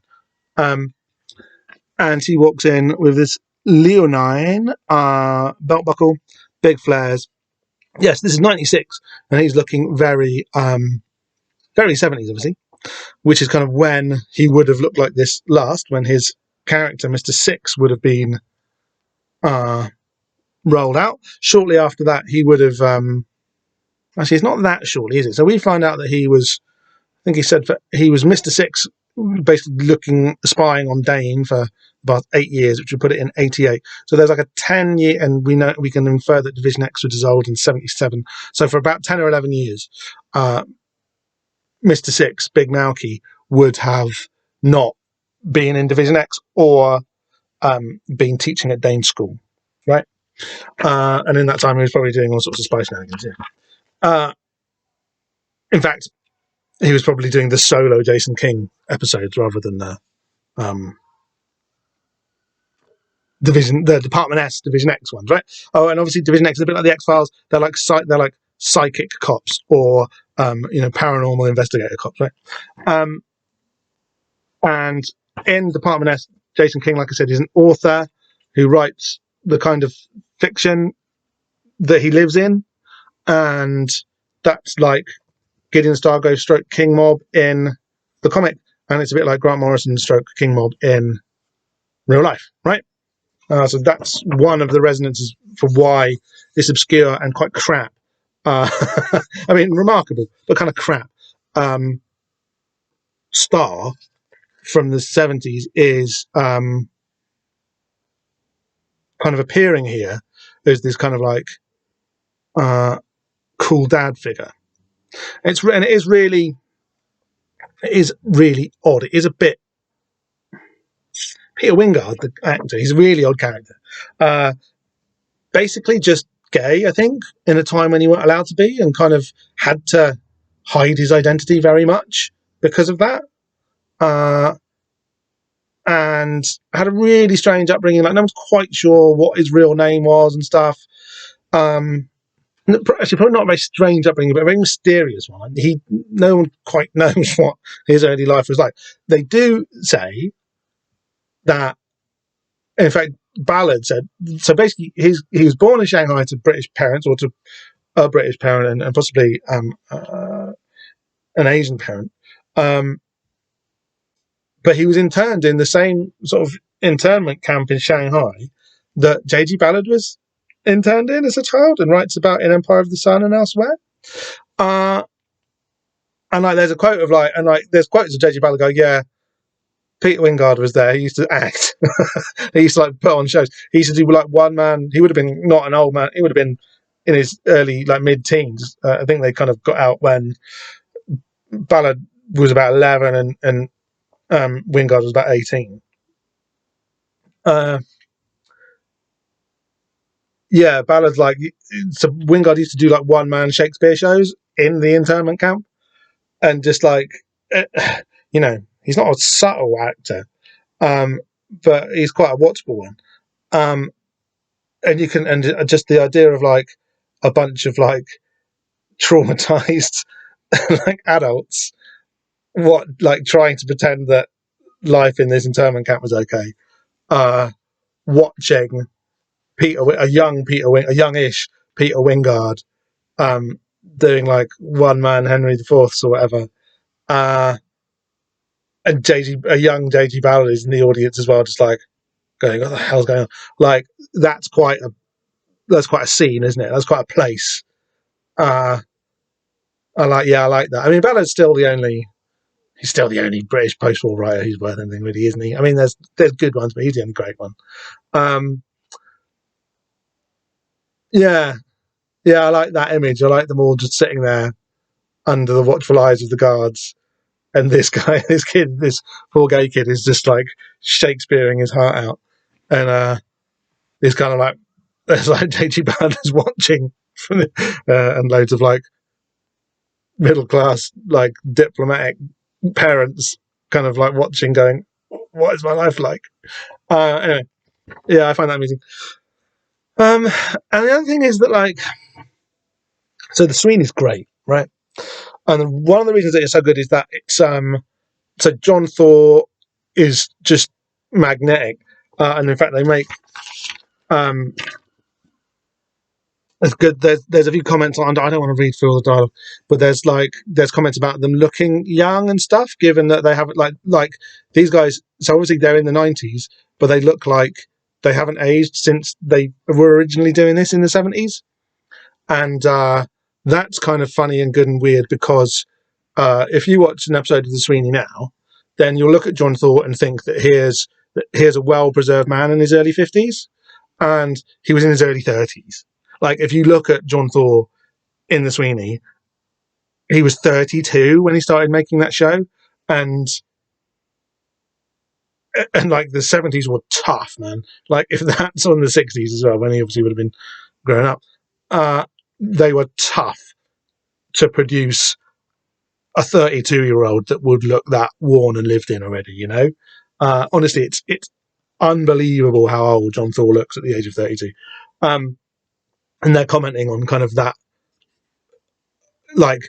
And he walks in with this leonine belt buckle, big flares. Yes, this is 96, and he's looking very, very 70s, obviously, which is kind of when he would have looked like this last, when his character, Mr. Six, would have been rolled out. Shortly after that, he would have. Actually, it's not that shortly, is it? So we find out that he was. I think he said he was Mr. Six, basically spying on Dane for about 8 years, which would put it in 88. So there's like a 10-year, and we can infer that Division X was dissolved in 77. So for about 10 or 11 years, Mr. Six, Big Malky, would have not been in Division X or been teaching at Dane's school, right? And in that time, he was probably doing all sorts of spy shenanigans. Yeah. In fact, he was probably doing the solo Jason King episodes rather than the Department S, Division X ones, right? Oh, and obviously Division X is a bit like the X-Files. They're like psychic cops or paranormal investigator cops, right? And in Department S, Jason King, like I said, is an author who writes the kind of fiction that he lives in, and that's like Gideon Stargo stroke King Mob in the comic, and it's a bit like Grant Morrison stroke King Mob in real life, right? So that's one of the resonances for why this obscure and quite crap, I mean, remarkable, but kind of crap star from the 70s is kind of appearing here as this kind of like cool dad figure. It is really odd. It is a bit Peter Wyngarde, the actor. He's a really odd character. Basically, just gay, I think, in a time when you weren't allowed to be, and kind of had to hide his identity very much because of that. And had a really strange upbringing. Like, no one's quite sure what his real name was and stuff. Actually, probably not a very strange upbringing, but a very mysterious one. No one quite knows what his early life was like. They do say that, in fact, Ballard said, so basically he was born in Shanghai to British parents, or to a British parent and possibly an Asian parent. But he was interned in the same sort of internment camp in Shanghai that J.G. Ballard was interned in as a child, and writes about in Empire of the Sun and elsewhere. And like, there's a quote of like, and like, there's quotes of J.G. Ballard go, yeah, Peter Wyngarde was there. He used to act. He used to like put on shows. He used to do like one man. He would have been not an old man. He would have been in his early, like mid-teens. I think they kind of got out when Ballard was about 11 and Wyngarde was about 18. Yeah, Ballard's like, so Wyngarde used to do like one man Shakespeare shows in the internment camp, and just like, you know, he's not a subtle actor, but he's quite a watchable one. And you can, and just the idea of like a bunch of like traumatized like adults, trying to pretend that life in this internment camp was okay, watching a youngish Peter Wyngarde, doing like one man Henry IV or whatever, and a young JG Ballard is in the audience as well, just like going, what the hell's going on? Like, that's quite a scene, isn't it? That's quite a place. I like that. I mean, Ballard's still the only British post-war writer who's worth anything, really, isn't he? I mean, there's good ones, but he's the only great one. Yeah, I like that image. I like them all just sitting there under the watchful eyes of the guards, and this guy, this poor gay kid, is just like Shakespearing his heart out, and it's kind of like there's like J.G. Ballard is watching from and loads of like middle class, like diplomatic parents, kind of like watching, going, "What is my life like?" Anyway, yeah, I find that amusing. And the other thing is that, like, so the Sweeney's great, right? And one of the reasons that it's so good is that it's so John Thaw is just magnetic, and in fact they make it's good. There's a few comments on. I don't want to read through all the dialogue, but there's comments about them looking young and stuff, given that they have like these guys. So obviously they're in the 90s, but they look like they haven't aged since they were originally doing this in the 70s. And that's kind of funny and good and weird, because if you watch an episode of The Sweeney now, then you'll look at John Thaw and think that here's a well-preserved man in his early 50s, and he was in his early 30s. Like, if you look at John Thaw in The Sweeney, he was 32 when he started making that show, and like the 70s were tough, man. Like, if that's on the 60s as well, when he obviously would have been growing up, they were tough to produce a 32-year-old that would look that worn and lived in already, you know? Honestly, it's unbelievable how old John Thaw looks at the age of 32. And they're commenting on kind of that, like,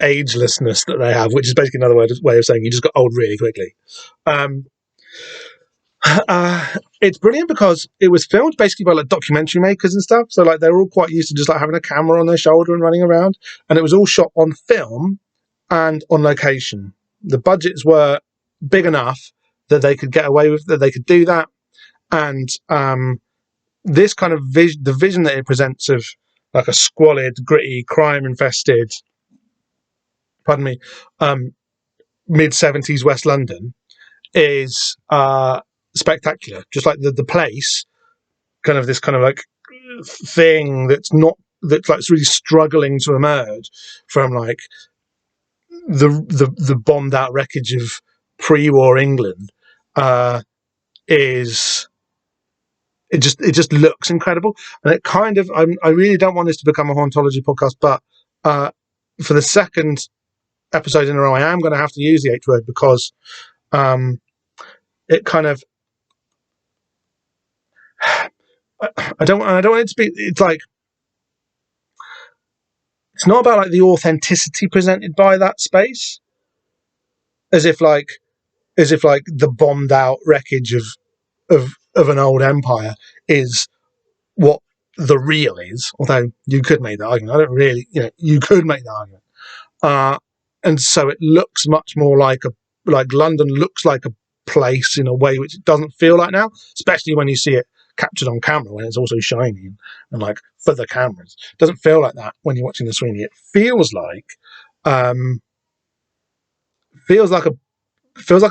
agelessness that they have, which is basically another way of saying you just got old really quickly. It's brilliant because it was filmed basically by like documentary makers and stuff. So like they're all quite used to just like having a camera on their shoulder and running around. And it was all shot on film and on location. The budgets were big enough that they could get away with that. They could do that. And this kind of the vision that it presents of like a squalid, gritty, crime-infested, mid-70s West London is spectacular. Just like the place, kind of this kind of like thing that's like it's really struggling to emerge from like the bombed out wreckage of pre-war England. Is it just looks incredible, and it kind of I really don't want this to become a hauntology podcast, but for the second episode in a row, I am going to have to use the H word, because it kind of I don't want it to be. It's like it's not about like the authenticity presented by that space, as if like the bombed out wreckage of an old empire is what the real is. Although you could make that argument, I don't really. You could make that argument, and so it looks much more like London looks like a place in a way which it doesn't feel like now, especially when you see it captured on camera when it's also shiny and like for the cameras. It doesn't feel like that when you're watching The Sweeney. It feels like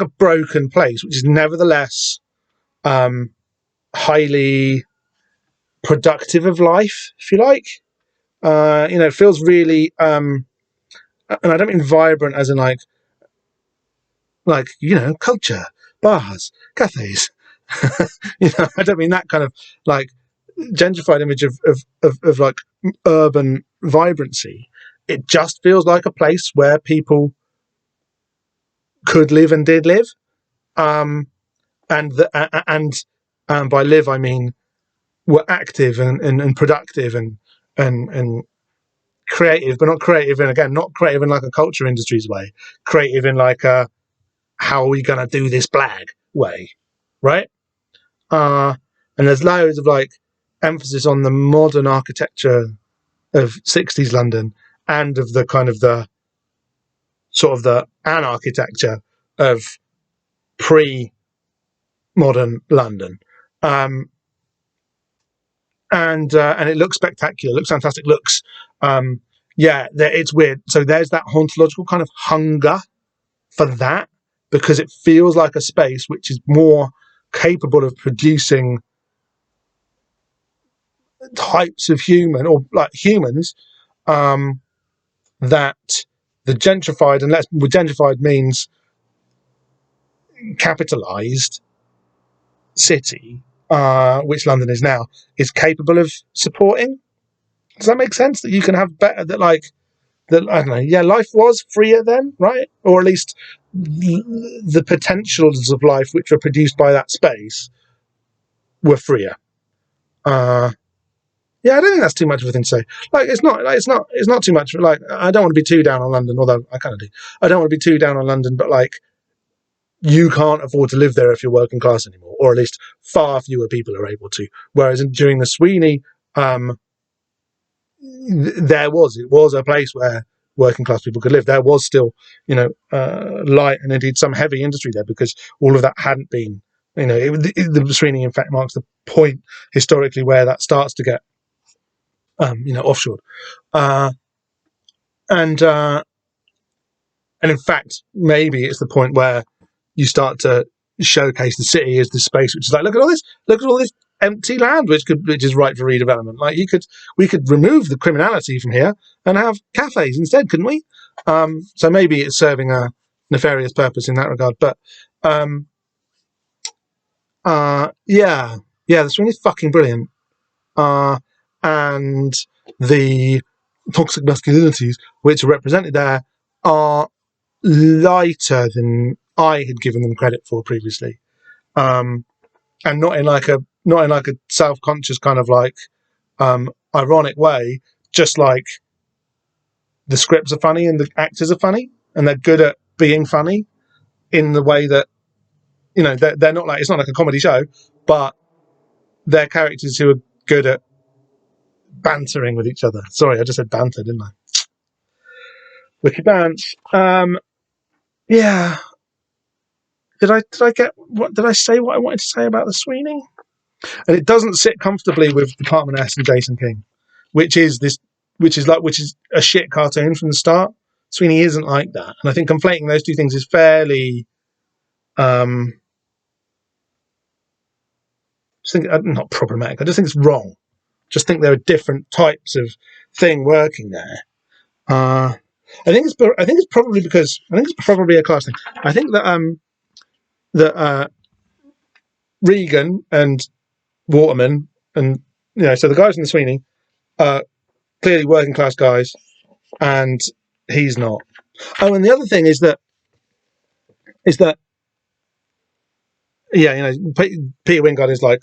a broken place, which is nevertheless highly productive of life, if you like. It feels really and I don't mean vibrant as in like culture, bars, cafes. I don't mean that kind of like gentrified image of like urban vibrancy. It just feels like a place where people could live and did live, and by live I mean were active and productive and creative, but not creative, and again not creative in like a culture industries way, creative in like a how are we gonna do this blag way, right? And there's loads of like emphasis on the modern architecture of 60s London and of the kind of the sort of the an-architecture of pre-modern London. And it looks spectacular, looks fantastic, it's weird. So there's that hauntological kind of hunger for that, because it feels like a space which is more capable of producing types of human or like humans that the gentrified, and gentrified means capitalized city, which London is now, is capable of supporting. Does that make sense? That you can have better, that I don't know, life was freer then, right? Or at least the potentials of life which were produced by that space were freer. I don't think that's too much of a thing to say. Like, it's not too much. Like, I don't want to be too down on London, although I kind of do. I don't want to be too down on London, but like, you can't afford to live there if you're working class anymore, or at least far fewer people are able to. Whereas during the Sweeney, it was a place where working class people could live. There was still, light and indeed some heavy industry there, because all of that hadn't been You know, the Sweeney, in fact, marks the point historically where that starts to get, offshored. And in fact, maybe it's the point where you start to showcase the city as the space which is like, look at all this empty land which is ripe for redevelopment. Like we could remove the criminality from here and have cafes instead, couldn't we? So maybe it's serving a nefarious purpose in that regard. But the Swing is fucking brilliant. And the toxic masculinities which are represented there are lighter than I had given them credit for previously, and not in like a self-conscious kind of like ironic way. Just like the scripts are funny and the actors are funny, and they're good at being funny in the way that they're not like, it's not like a comedy show, but they're characters who are good at bantering with each other. Sorry, I just said banter, didn't I? Wiki Bants. Yeah. Did I say what I wanted to say about the Sweeney? And it doesn't sit comfortably with Department S and Jason King, which is a shit cartoon from the start. Sweeney isn't like that, and I think conflating those two things is fairly, not problematic. I just think it's wrong. Just think there are different types of thing working there. I think it's probably a class thing. I think that Regan and Waterman and so the guys in the Sweeney are clearly working class guys, and he's not. Oh, and the other thing is that Peter Wyngarde is like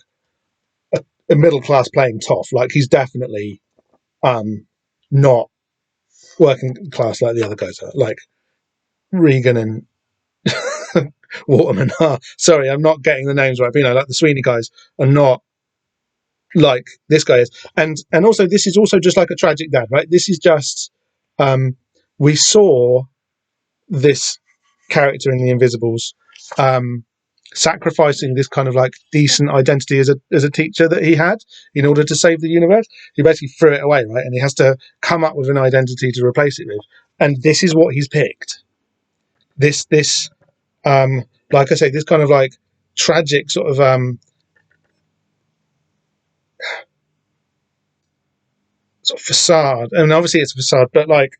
a middle class playing toff. Like he's definitely not working class like the other guys are. Like Regan and Waterman are. Sorry, I'm not getting the names right. But like the Sweeney guys are not like this guy is. And also this is also just like a tragic dad, right? This is just we saw this character in The Invisibles sacrificing this kind of like decent identity as a teacher that he had in order to save the universe. He basically threw it away, right? And he has to come up with an identity to replace it with. And this is what he's picked. This like I say, this kind of like tragic sort of facade. And obviously it's a facade, but like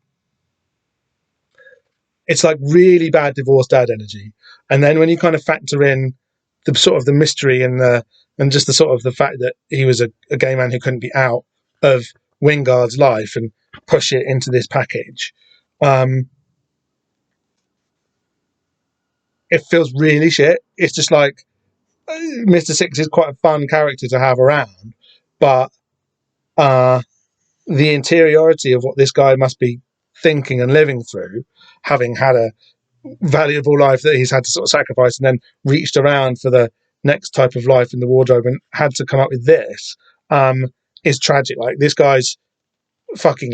it's like really bad divorced dad energy. And then when you kind of factor in the sort of the mystery and just the sort of the fact that he was a gay man who couldn't be out of Wyngarde's life and push it into this package, it feels really shit. It's just like Mr. Six is quite a fun character to have around, but the interiority of what this guy must be thinking and living through, having had a valuable life that he's had to sort of sacrifice and then reached around for the next type of life in the wardrobe and had to come up with this, is tragic. Like this guy's fucking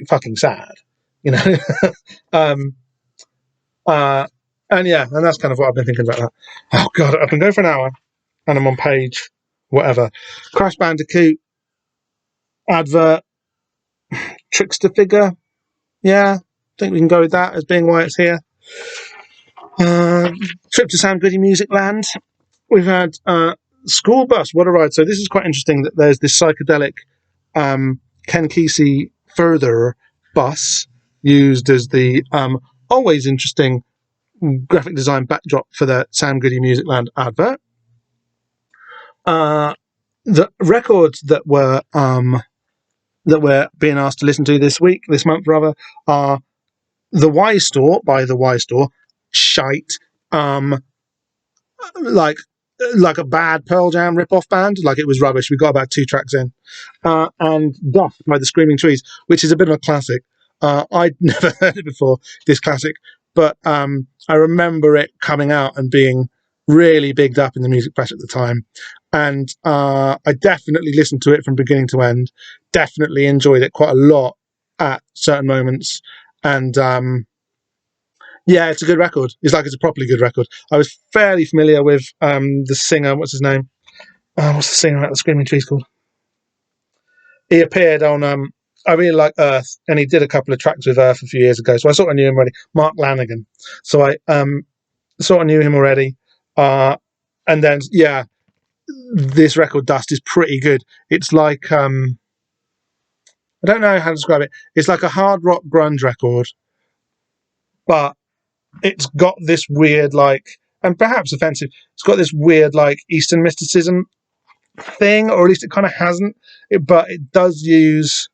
fucking sad, and that's kind of what I've been thinking about that. Oh god, I've been going for an hour and I'm on page whatever. Crash Bandicoot advert, trickster figure. Yeah, I think we can go with that as being why it's here. Trip to Sam Goody Music Land. We've had School Bus, What a Ride. So this is quite interesting that there's this psychedelic Ken Kesey Further bus used as the always interesting graphic design backdrop for the Sam Goody Music Land advert. The records that we're being asked to listen to this month are The Y Store by The Y Store, shite, like a bad Pearl Jam rip-off band, like it was rubbish. We got about 2 tracks in, and Dust by The Screaming Trees, which is a bit of a classic. I'd never heard it before, this classic, but I remember it coming out and being really bigged up in the music press at the time, and I definitely listened to it from beginning to end, definitely enjoyed it quite a lot at certain moments, and Yeah, it's a good record. It's a properly good record. I was fairly familiar with the singer. What's his name? What's the singer at the Screaming Trees called? He appeared on. I really like Earth, and he did a couple of tracks with Earth a few years ago. So I sort of knew him already. Mark Lanigan. So I sort of knew him already. And then this record Dust is pretty good. It's like I don't know how to describe it. It's like a hard rock grunge record, but it's got this weird, like, and perhaps offensive, it's got this weird, like, Eastern mysticism thing, or at least it kind of hasn't, but it does use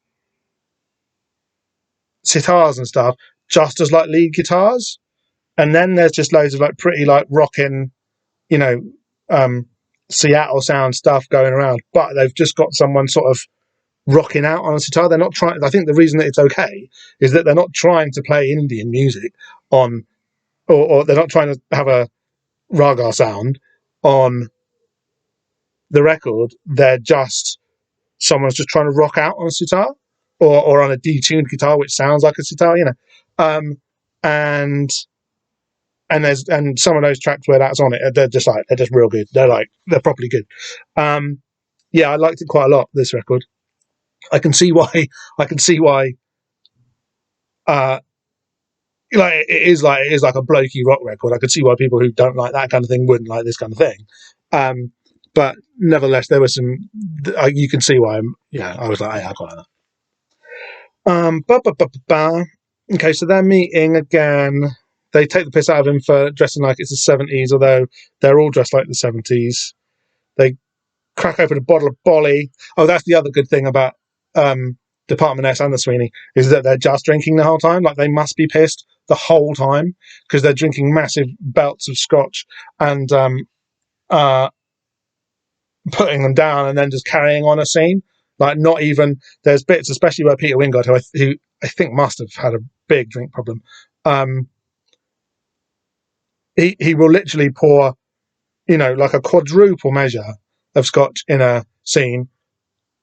sitars and stuff just as, like, lead guitars. And then there's just loads of, like, pretty, like, rocking, you know, Seattle sound stuff going around, but they've just got someone sort of rocking out on a sitar. They're not trying, I think the reason that it's okay is that they're not trying to play Indian music on, or they're not trying to have a raga sound on the record. They're just, someone's just trying to rock out on a sitar, or on a detuned guitar which sounds like a sitar, and some of those tracks where that's on it, they're just real good. They're properly good. Yeah, I liked it quite a lot, this record. I can see why it is like a blokey rock record. I could see why people who don't like that kind of thing wouldn't like this kind of thing. But nevertheless, there was some. You can see why I was like, hey, I quite like that. Okay, so they're meeting again. They take the piss out of him for dressing like it's the 70s, although they're all dressed like the 70s. They crack open a bottle of Bolly. Oh, that's the other good thing about Department S and the Sweeney, is that they're just drinking the whole time. Like, they must be pissed the whole time because they're drinking massive belts of scotch and putting them down and then just carrying on a scene. Like, not even, there's bits, especially where Peter Wyngarde, who I think must have had a big drink problem, he will literally pour, like a quadruple measure of scotch in a scene,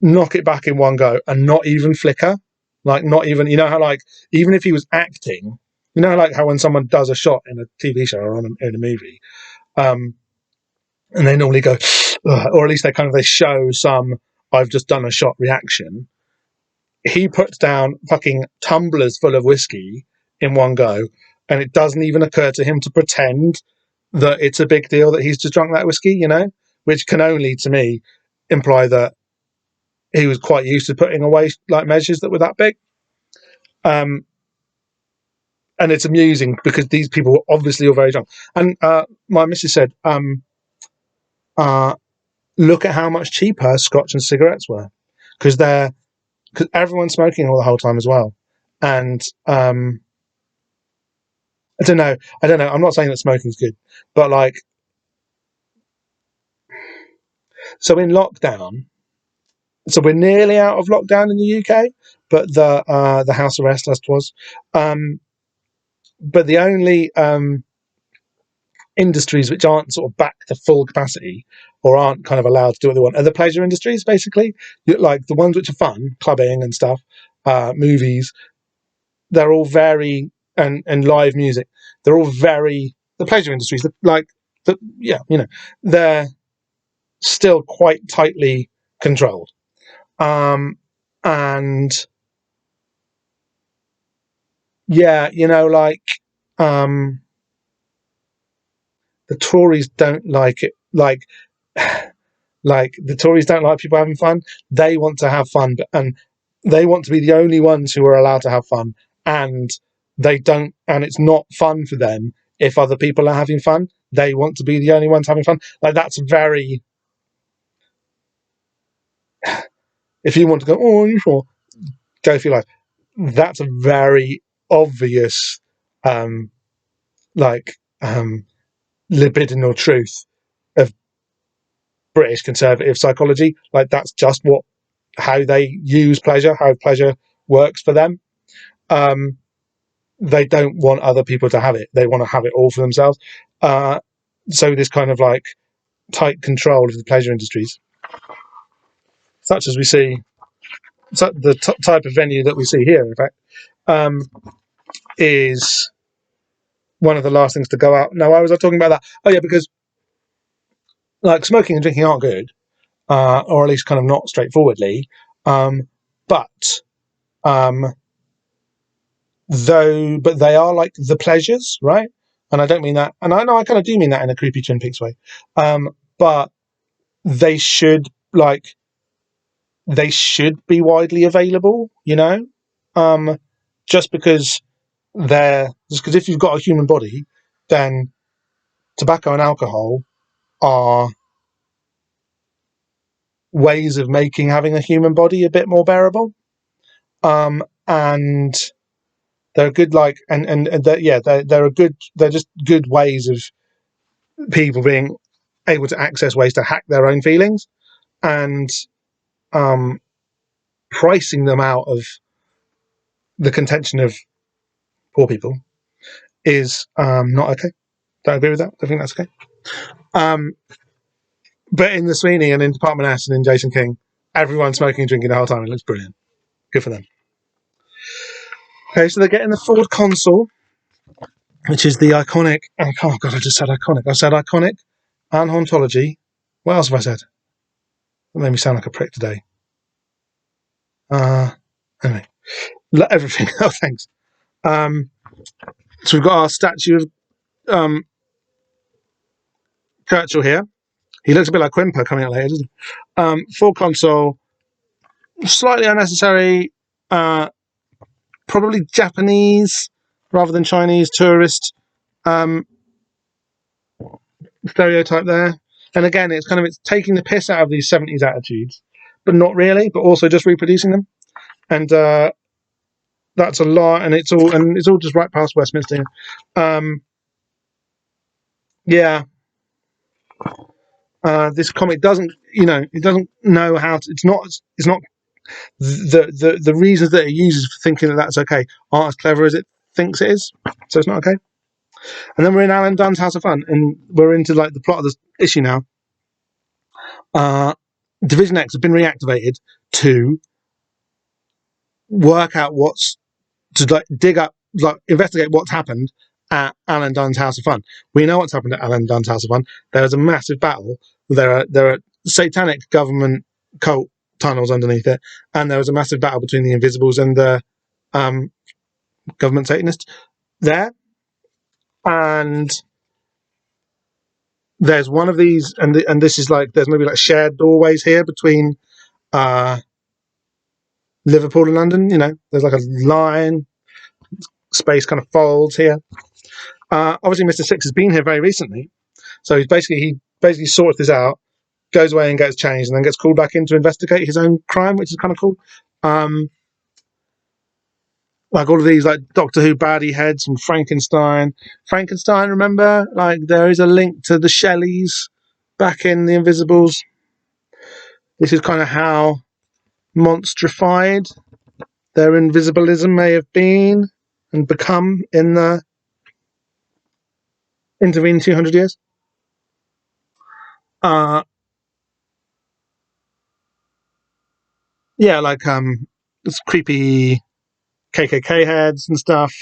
knock it back in one go, and not even flicker. Like, not even, how, like, even if he was acting, like how when someone does a shot in a TV show or in a movie, and they normally go, or at least they show some I've just done a shot reaction. He puts down fucking tumblers full of whiskey in one go, and it doesn't even occur to him to pretend that it's a big deal that he's just drunk that whiskey, which can only, to me, imply that he was quite used to putting away like measures that were that big. And it's amusing because these people were obviously all very drunk. And my missus said, look at how much cheaper scotch and cigarettes were, because everyone's smoking all the whole time as well. And I don't know. I'm not saying that smoking's good, but like, so in lockdown, so we're nearly out of lockdown in the UK, but the house arrest list was. But the only industries which aren't sort of back to full capacity or aren't kind of allowed to do what they want are the pleasure industries, basically. Like the ones which are fun, clubbing and stuff, movies, they're all very, and live music, they're all very, the pleasure industries, they're still quite tightly controlled. And yeah, the Tories don't like it. Like the Tories don't like people having fun. They want to have fun, and they want to be the only ones who are allowed to have fun. And they don't, and it's not fun for them if other people are having fun. They want to be the only ones having fun. Like, that's very. If you want to go, oh, you sure? Go for your life. That's a very obvious, libidinal truth of British conservative psychology. Like, that's just how they use pleasure, how pleasure works for them. They don't want other people to have it. They want to have it all for themselves. So this kind of like tight control of the pleasure industries, such as we see, the type of venue that we see here, in fact, is one of the last things to go out. No, why was I talking about that? Oh yeah, because like smoking and drinking aren't good, or at least kind of not straightforwardly. But they are like the pleasures, right? And I don't mean that, and I know I kind of do mean that in a creepy Twin Peaks way. But they should be widely available, just because if you've got a human body, then tobacco and alcohol are ways of making having a human body a bit more bearable. And they're good, they're just good ways of people being able to access ways to hack their own feelings, and pricing them out of the contention of poor people is not okay. Don't agree with that. I think that's okay. But in the Sweeney and in Department S and in Jason King, everyone's smoking and drinking the whole time. It looks brilliant. Good for them. Okay, so they're getting the Ford Consul, which is the iconic. Oh God, I just said iconic. I said iconic and hauntology. What else have I said? That made me sound like a prick today. Anyway, everything. Oh, thanks. So we've got our statue of Churchill here. He looks a bit like Quimper coming out later, doesn't he? Full console, slightly unnecessary. Probably Japanese rather than Chinese tourist stereotype there. And again, it's taking the piss out of these 70s attitudes, but not really, but also just reproducing them. And that's a lot, and it's all just right past Westminster. Yeah. This comic doesn't, it doesn't know how to. It's not the reasons that it uses for thinking that that's okay aren't as clever as it thinks it is. So it's not okay. And then we're in Alan Dunn's House of Fun, and we're into the plot of the issue now. Division X have been reactivated to work out dig up, investigate what's happened at Alan Dunn's House of Fun. We know what's happened at Alan Dunn's House of Fun. There was a massive battle. There are satanic government cult tunnels underneath it, and there was a massive battle between the Invisibles and the government Satanists there. And there's one of these, and this is there's maybe shared doorways here between Liverpool and London. There's a line, space kind of folds here. Obviously, Mr. Six has been here very recently, so he basically sorts this out, goes away and gets changed, and then gets called back in to investigate his own crime, which is kind of cool. All of these Doctor Who baddie heads and Frankenstein, remember? There is a link to the Shelleys back in the Invisibles. This is kind of how monstrified their invisibilism may have been and become in the intervening 200 years. It's creepy KKK heads and stuff.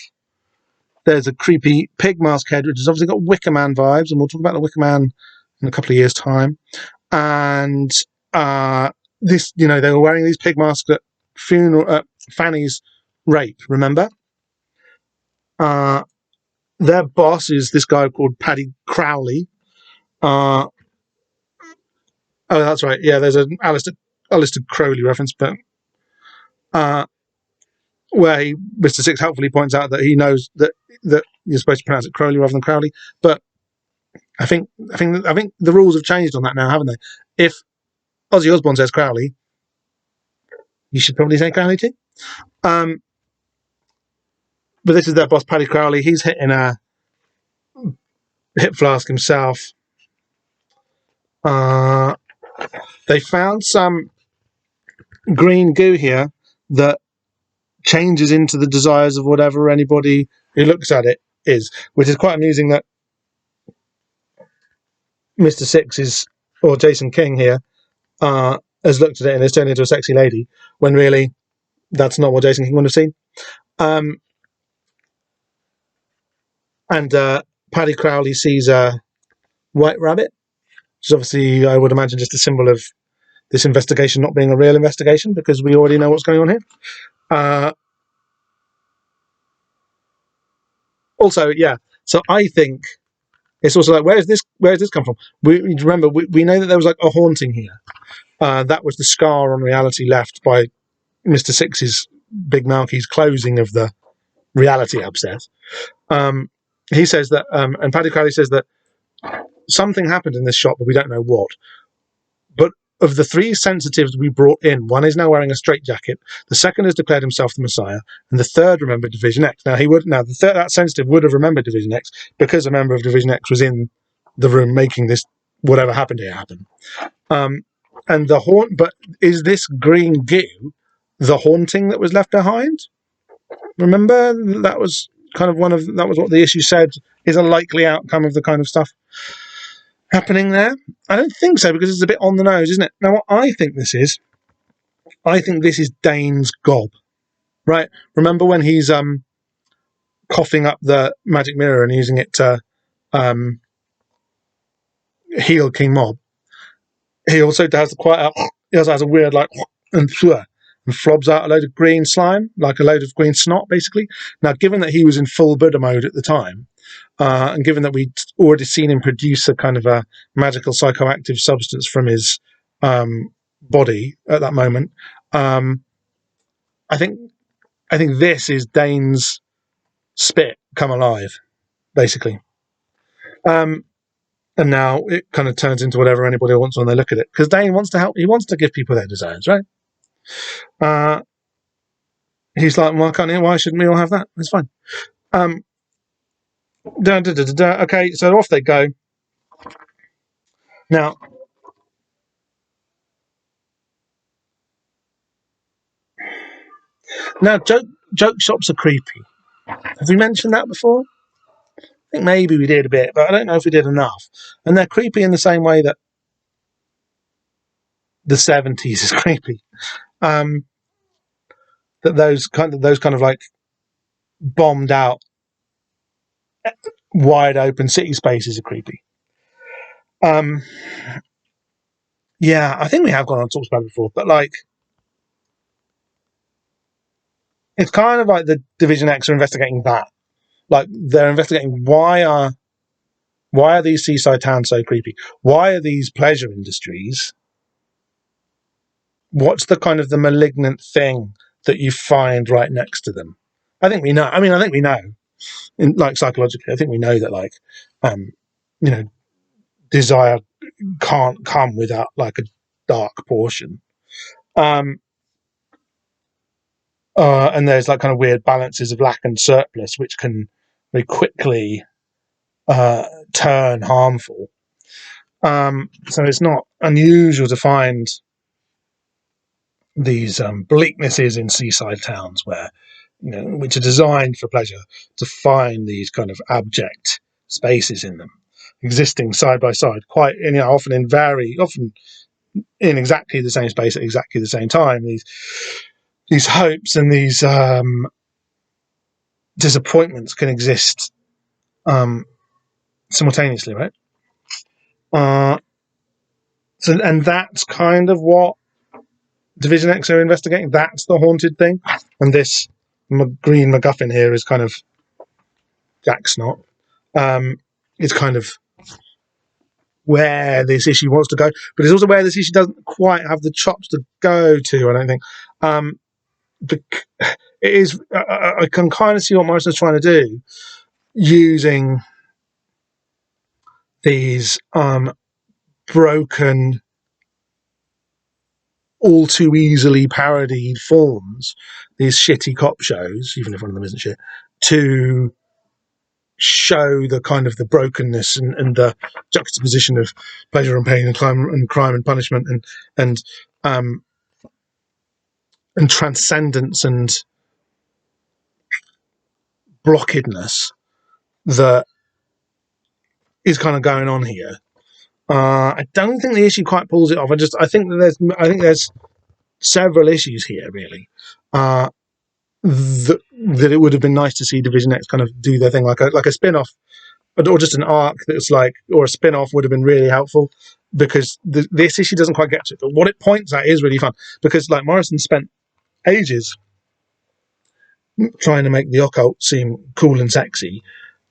There's a creepy pig mask head, which has obviously got Wicker Man vibes, and we'll talk about the Wicker Man in a couple of years' time. And this, they were wearing these pig masks at Fanny's rape, remember? Their boss is this guy called Paddy Crowley. Oh, that's right. Yeah, there's an Aleister Crowley reference, but where Mr. Six helpfully points out that he knows that you're supposed to pronounce it Crowley rather than Crowley. But I think the rules have changed on that now, haven't they? If Ozzy Osbourne says Crowley, you should probably say Crowley too. But this is their boss, Paddy Crowley. He's hitting a hip flask himself. They found some green goo here that changes into the desires of whatever anybody who looks at it is, which is quite amusing that Mr. Six or Jason King here has looked at it and has turned into a sexy lady, when really that's not what Jason King would have seen. And Paddy Crowley sees a white rabbit, which is obviously, I would imagine, just a symbol of this investigation not being a real investigation, because we already know what's going on here. Also, yeah. So I think it's also like, where has this come from? We remember we know that there was like a haunting here. That was the scar on reality left by Mr. Six's Big Malky's closing of the reality abscess. He says that, and Paddy Crowley says that something happened in this shop, but we don't know what. But of the three sensitives we brought in, one is now wearing a straitjacket, the second has declared himself the Messiah, and the third remembered Division X. Now that sensitive would have remembered Division X because a member of Division X was in the room making this whatever happened here happen. And but is this green goo the haunting that was left behind? Remember, that was kind of that was what the issue said is a likely outcome of the kind of stuff happening there. I don't think so, because it's a bit on the nose, isn't it? Now, what I think this is Dane's gob, right? Remember when he's coughing up the magic mirror and using it to heal King Mob? He also does he also has a weird like and flobs out a load of green slime, like a load of green snot, basically. Now, given that he was in full Buddha mode at the time, and given that we'd already seen him produce a kind of a magical psychoactive substance from his body at that moment, I think this is Dane's spit come alive, basically. And now it kind of turns into whatever anybody wants when they look at it, because Dane wants to help. He wants to give people their desires, right? He's like, why shouldn't we all have that? It's fine. Okay, so off they go. Now, joke shops are creepy. Have we mentioned that before? I think maybe we did a bit, but I don't know if we did enough. And they're creepy in the same way that the 70s is creepy. That those kind of like bombed out, wide open city spaces are creepy. Yeah, I think we have gone on and talked about it before, but like, it's kind of like the Division X are investigating that. Like, they're investigating why are these seaside towns so creepy? Why are these pleasure industries? What's the kind of the malignant thing that you find right next to them? I think we know. I mean, I think we know, like psychologically, I think we know that, like, desire can't come without like a dark portion. And there's like kind of weird balances of lack and surplus, which can very quickly turn harmful. So it's not unusual to find these bleaknesses in seaside towns which are designed for pleasure, to find these kind of abject spaces in them, existing side by side, quite often in exactly the same space at exactly the same time. These hopes and these disappointments can exist simultaneously, right? And that's kind of what Division X are investigating. That's the haunted thing, and this green MacGuffin here is kind of Jack Snot. It's kind of where this issue wants to go, but it's also where this issue doesn't quite have the chops to go to, I don't think. It is. I can kind of see what Morrison's trying to do, using these broken, all too easily parodied forms, these shitty cop shows, even if one of them isn't shit, to show the kind of the brokenness and the juxtaposition of pleasure and pain and crime and punishment and transcendence and blockedness that is kind of going on here. I don't think the issue quite pulls it off. I think there's several issues here, really. that it would have been nice to see Division X kind of do their thing, like a spin-off, or just an arc that's like, or a spin-off would have been really helpful, because this issue doesn't quite get to it. But what it points at is really fun, because like Morrison spent ages trying to make the occult seem cool and sexy,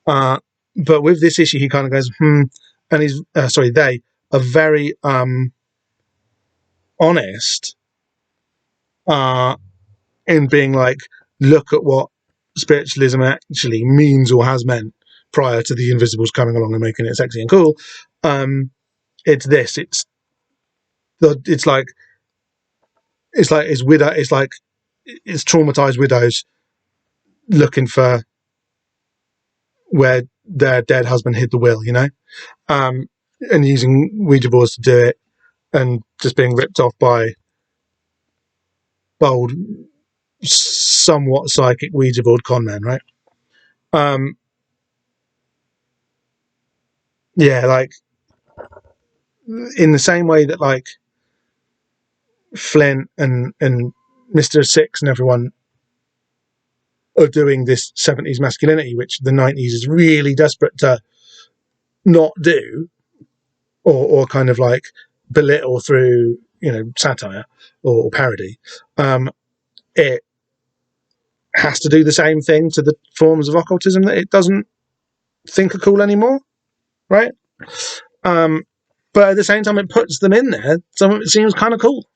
but with this issue he kind of goes and he's they are very honest in being like, look at what spiritualism actually means or has meant prior to the Invisibles coming along and making it sexy and cool. It's this. It's traumatized widows looking for where their dead husband hid the will, and using Ouija boards to do it, and just being ripped off by bold, somewhat psychic Ouija board con men, right? Yeah, like in the same way that like Flint and Mr. Six and everyone are doing this 70s masculinity, which the 90s is really desperate to not do, or kind of like belittle through, satire or parody. It has to do the same thing to the forms of occultism that it doesn't think are cool anymore, right? But at the same time, it puts them in there, so it seems kind of cool.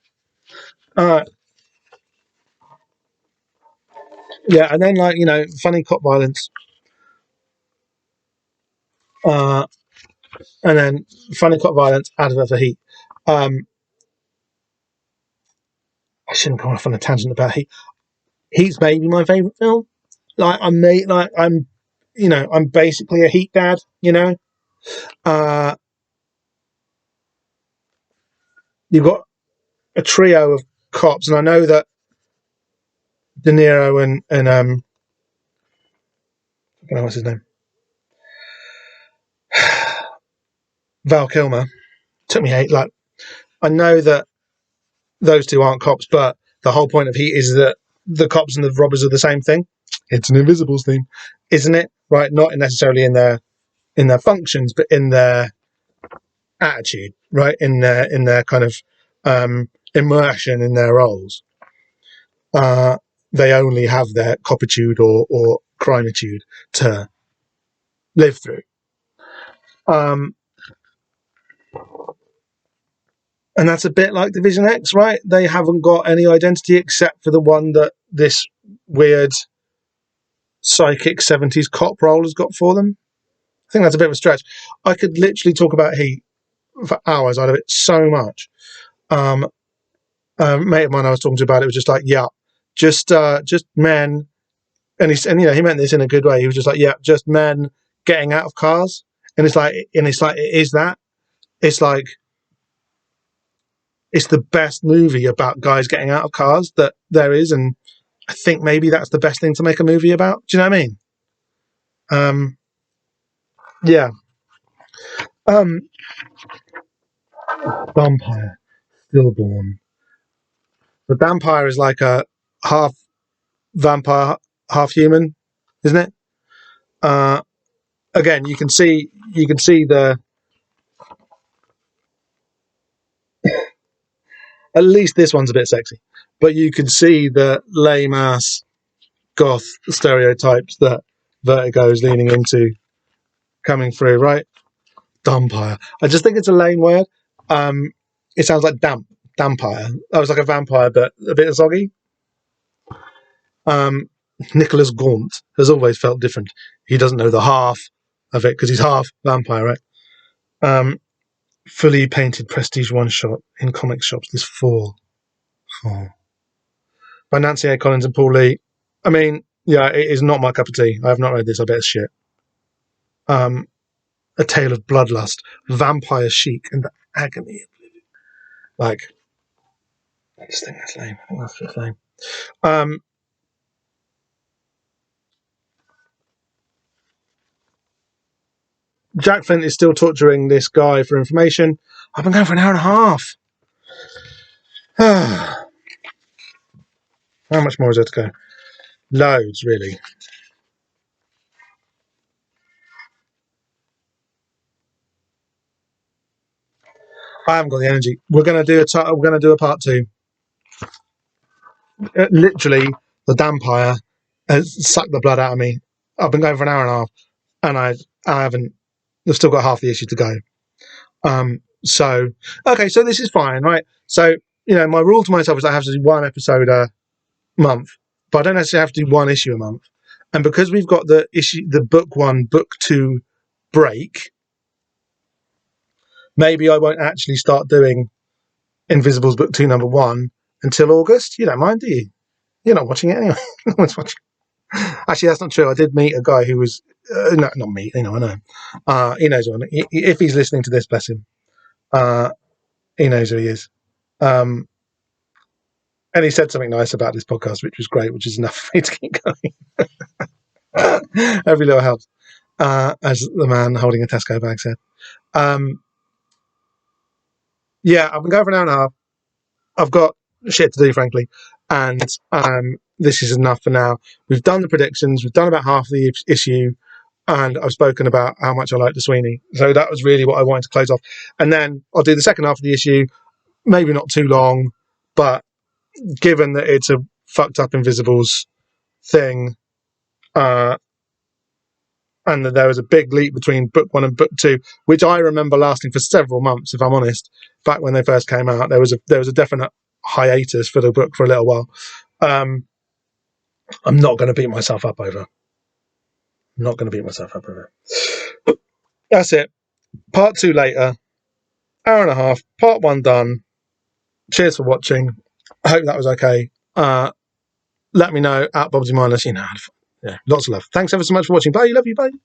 Yeah, and then like, funny cop violence, and then funny cop violence added up for Heat. I shouldn't go off on a tangent about Heat. Heat's maybe my favourite film. Like I'm basically a Heat dad. You've got a trio of cops, and I know that De Niro and I don't know what's his name, Val Kilmer. Took me eight. Like I know that those two aren't cops, but the whole point of Heat is that the cops and the robbers are the same thing. It's an Invisibles theme, isn't it? Right? Not necessarily in their functions, but in their attitude, right? In their kind of immersion in their roles. They only have their copitude or crimitude to live through. And that's a bit like Division X, right? They haven't got any identity except for the one that this weird psychic 70s cop role has got for them. I think that's a bit of a stretch. I could literally talk about Heat for hours. I love it so much. A mate of mine I was talking to about it was just like, yeah, just men, and he meant this in a good way. He was just like, yeah, just men getting out of cars, and it's like it is that. It's like it's the best movie about guys getting out of cars that there is, and I think maybe that's the best thing to make a movie about. Do you know what I mean? Yeah. Vampire, stillborn. The vampire is like a half vampire, half human, isn't it? Again, you can see the. At least this one's a bit sexy, but you can see the lame ass goth stereotypes that Vertigo is leaning into coming through, right? Dumpire. I just think it's a lame word. It sounds like dampire. I was like a vampire, but a bit soggy. Nicholas Gaunt has always felt different. He doesn't know the half of it because he's half vampire, right? Fully painted prestige one shot in comic shops this fall. By Nancy A. Collins and Paul Lee. I mean, yeah, it is not my cup of tea. I have not read this. I bet it's shit. A Tale of Bloodlust, Vampire Chic, and the Agony of Living. Like, I just think that's lame. I think that's just lame. Jack Flint is still torturing this guy for information. I've been going for an hour and a half. How much more is there to go? Loads, really. I haven't got the energy. We're going to do a part 2. Literally, the Dampire has sucked the blood out of me. I've been going for an hour and a half, and I haven't. I've still got half the issue to go. So okay, so this is fine, right? So my rule to myself is I have to do 1 episode a month, but I don't necessarily have to do 1 issue a month. And because we've got the book 1, book 2 break, maybe I won't actually start doing Invisibles book 2 number 1 until August. You don't mind, do you? You're not watching it anyway. No one's watching. Actually, that's not true. I did meet a guy who was no, not me. I know. He knows one. If he's listening to this, bless him. He knows who he is. And he said something nice about this podcast, which was great, which is enough for me to keep going. Every little helps, as the man holding a Tesco bag said. Yeah, I've been going for an hour and a half. I've got shit to do, frankly, and this is enough for now. We've done the predictions. We've done about half the issue, and I've spoken about how much I like the Sweeney. So that was really what I wanted to close off. And then I'll do the second half of the issue, maybe not too long, but given that it's a fucked up Invisibles thing, and that there was a big leap between book 1 and book 2, which I remember lasting for several months, if I'm honest. Back when they first came out, there was a definite hiatus for the book for a little while. I'm not going to beat myself up over. That's it. Part 2 later. Hour and a half. Part 1 done. Cheers for watching. I hope that was okay. Let me know at Bobsy Minus. Yeah, lots of love. Thanks ever so much for watching. Bye. Love you. Bye.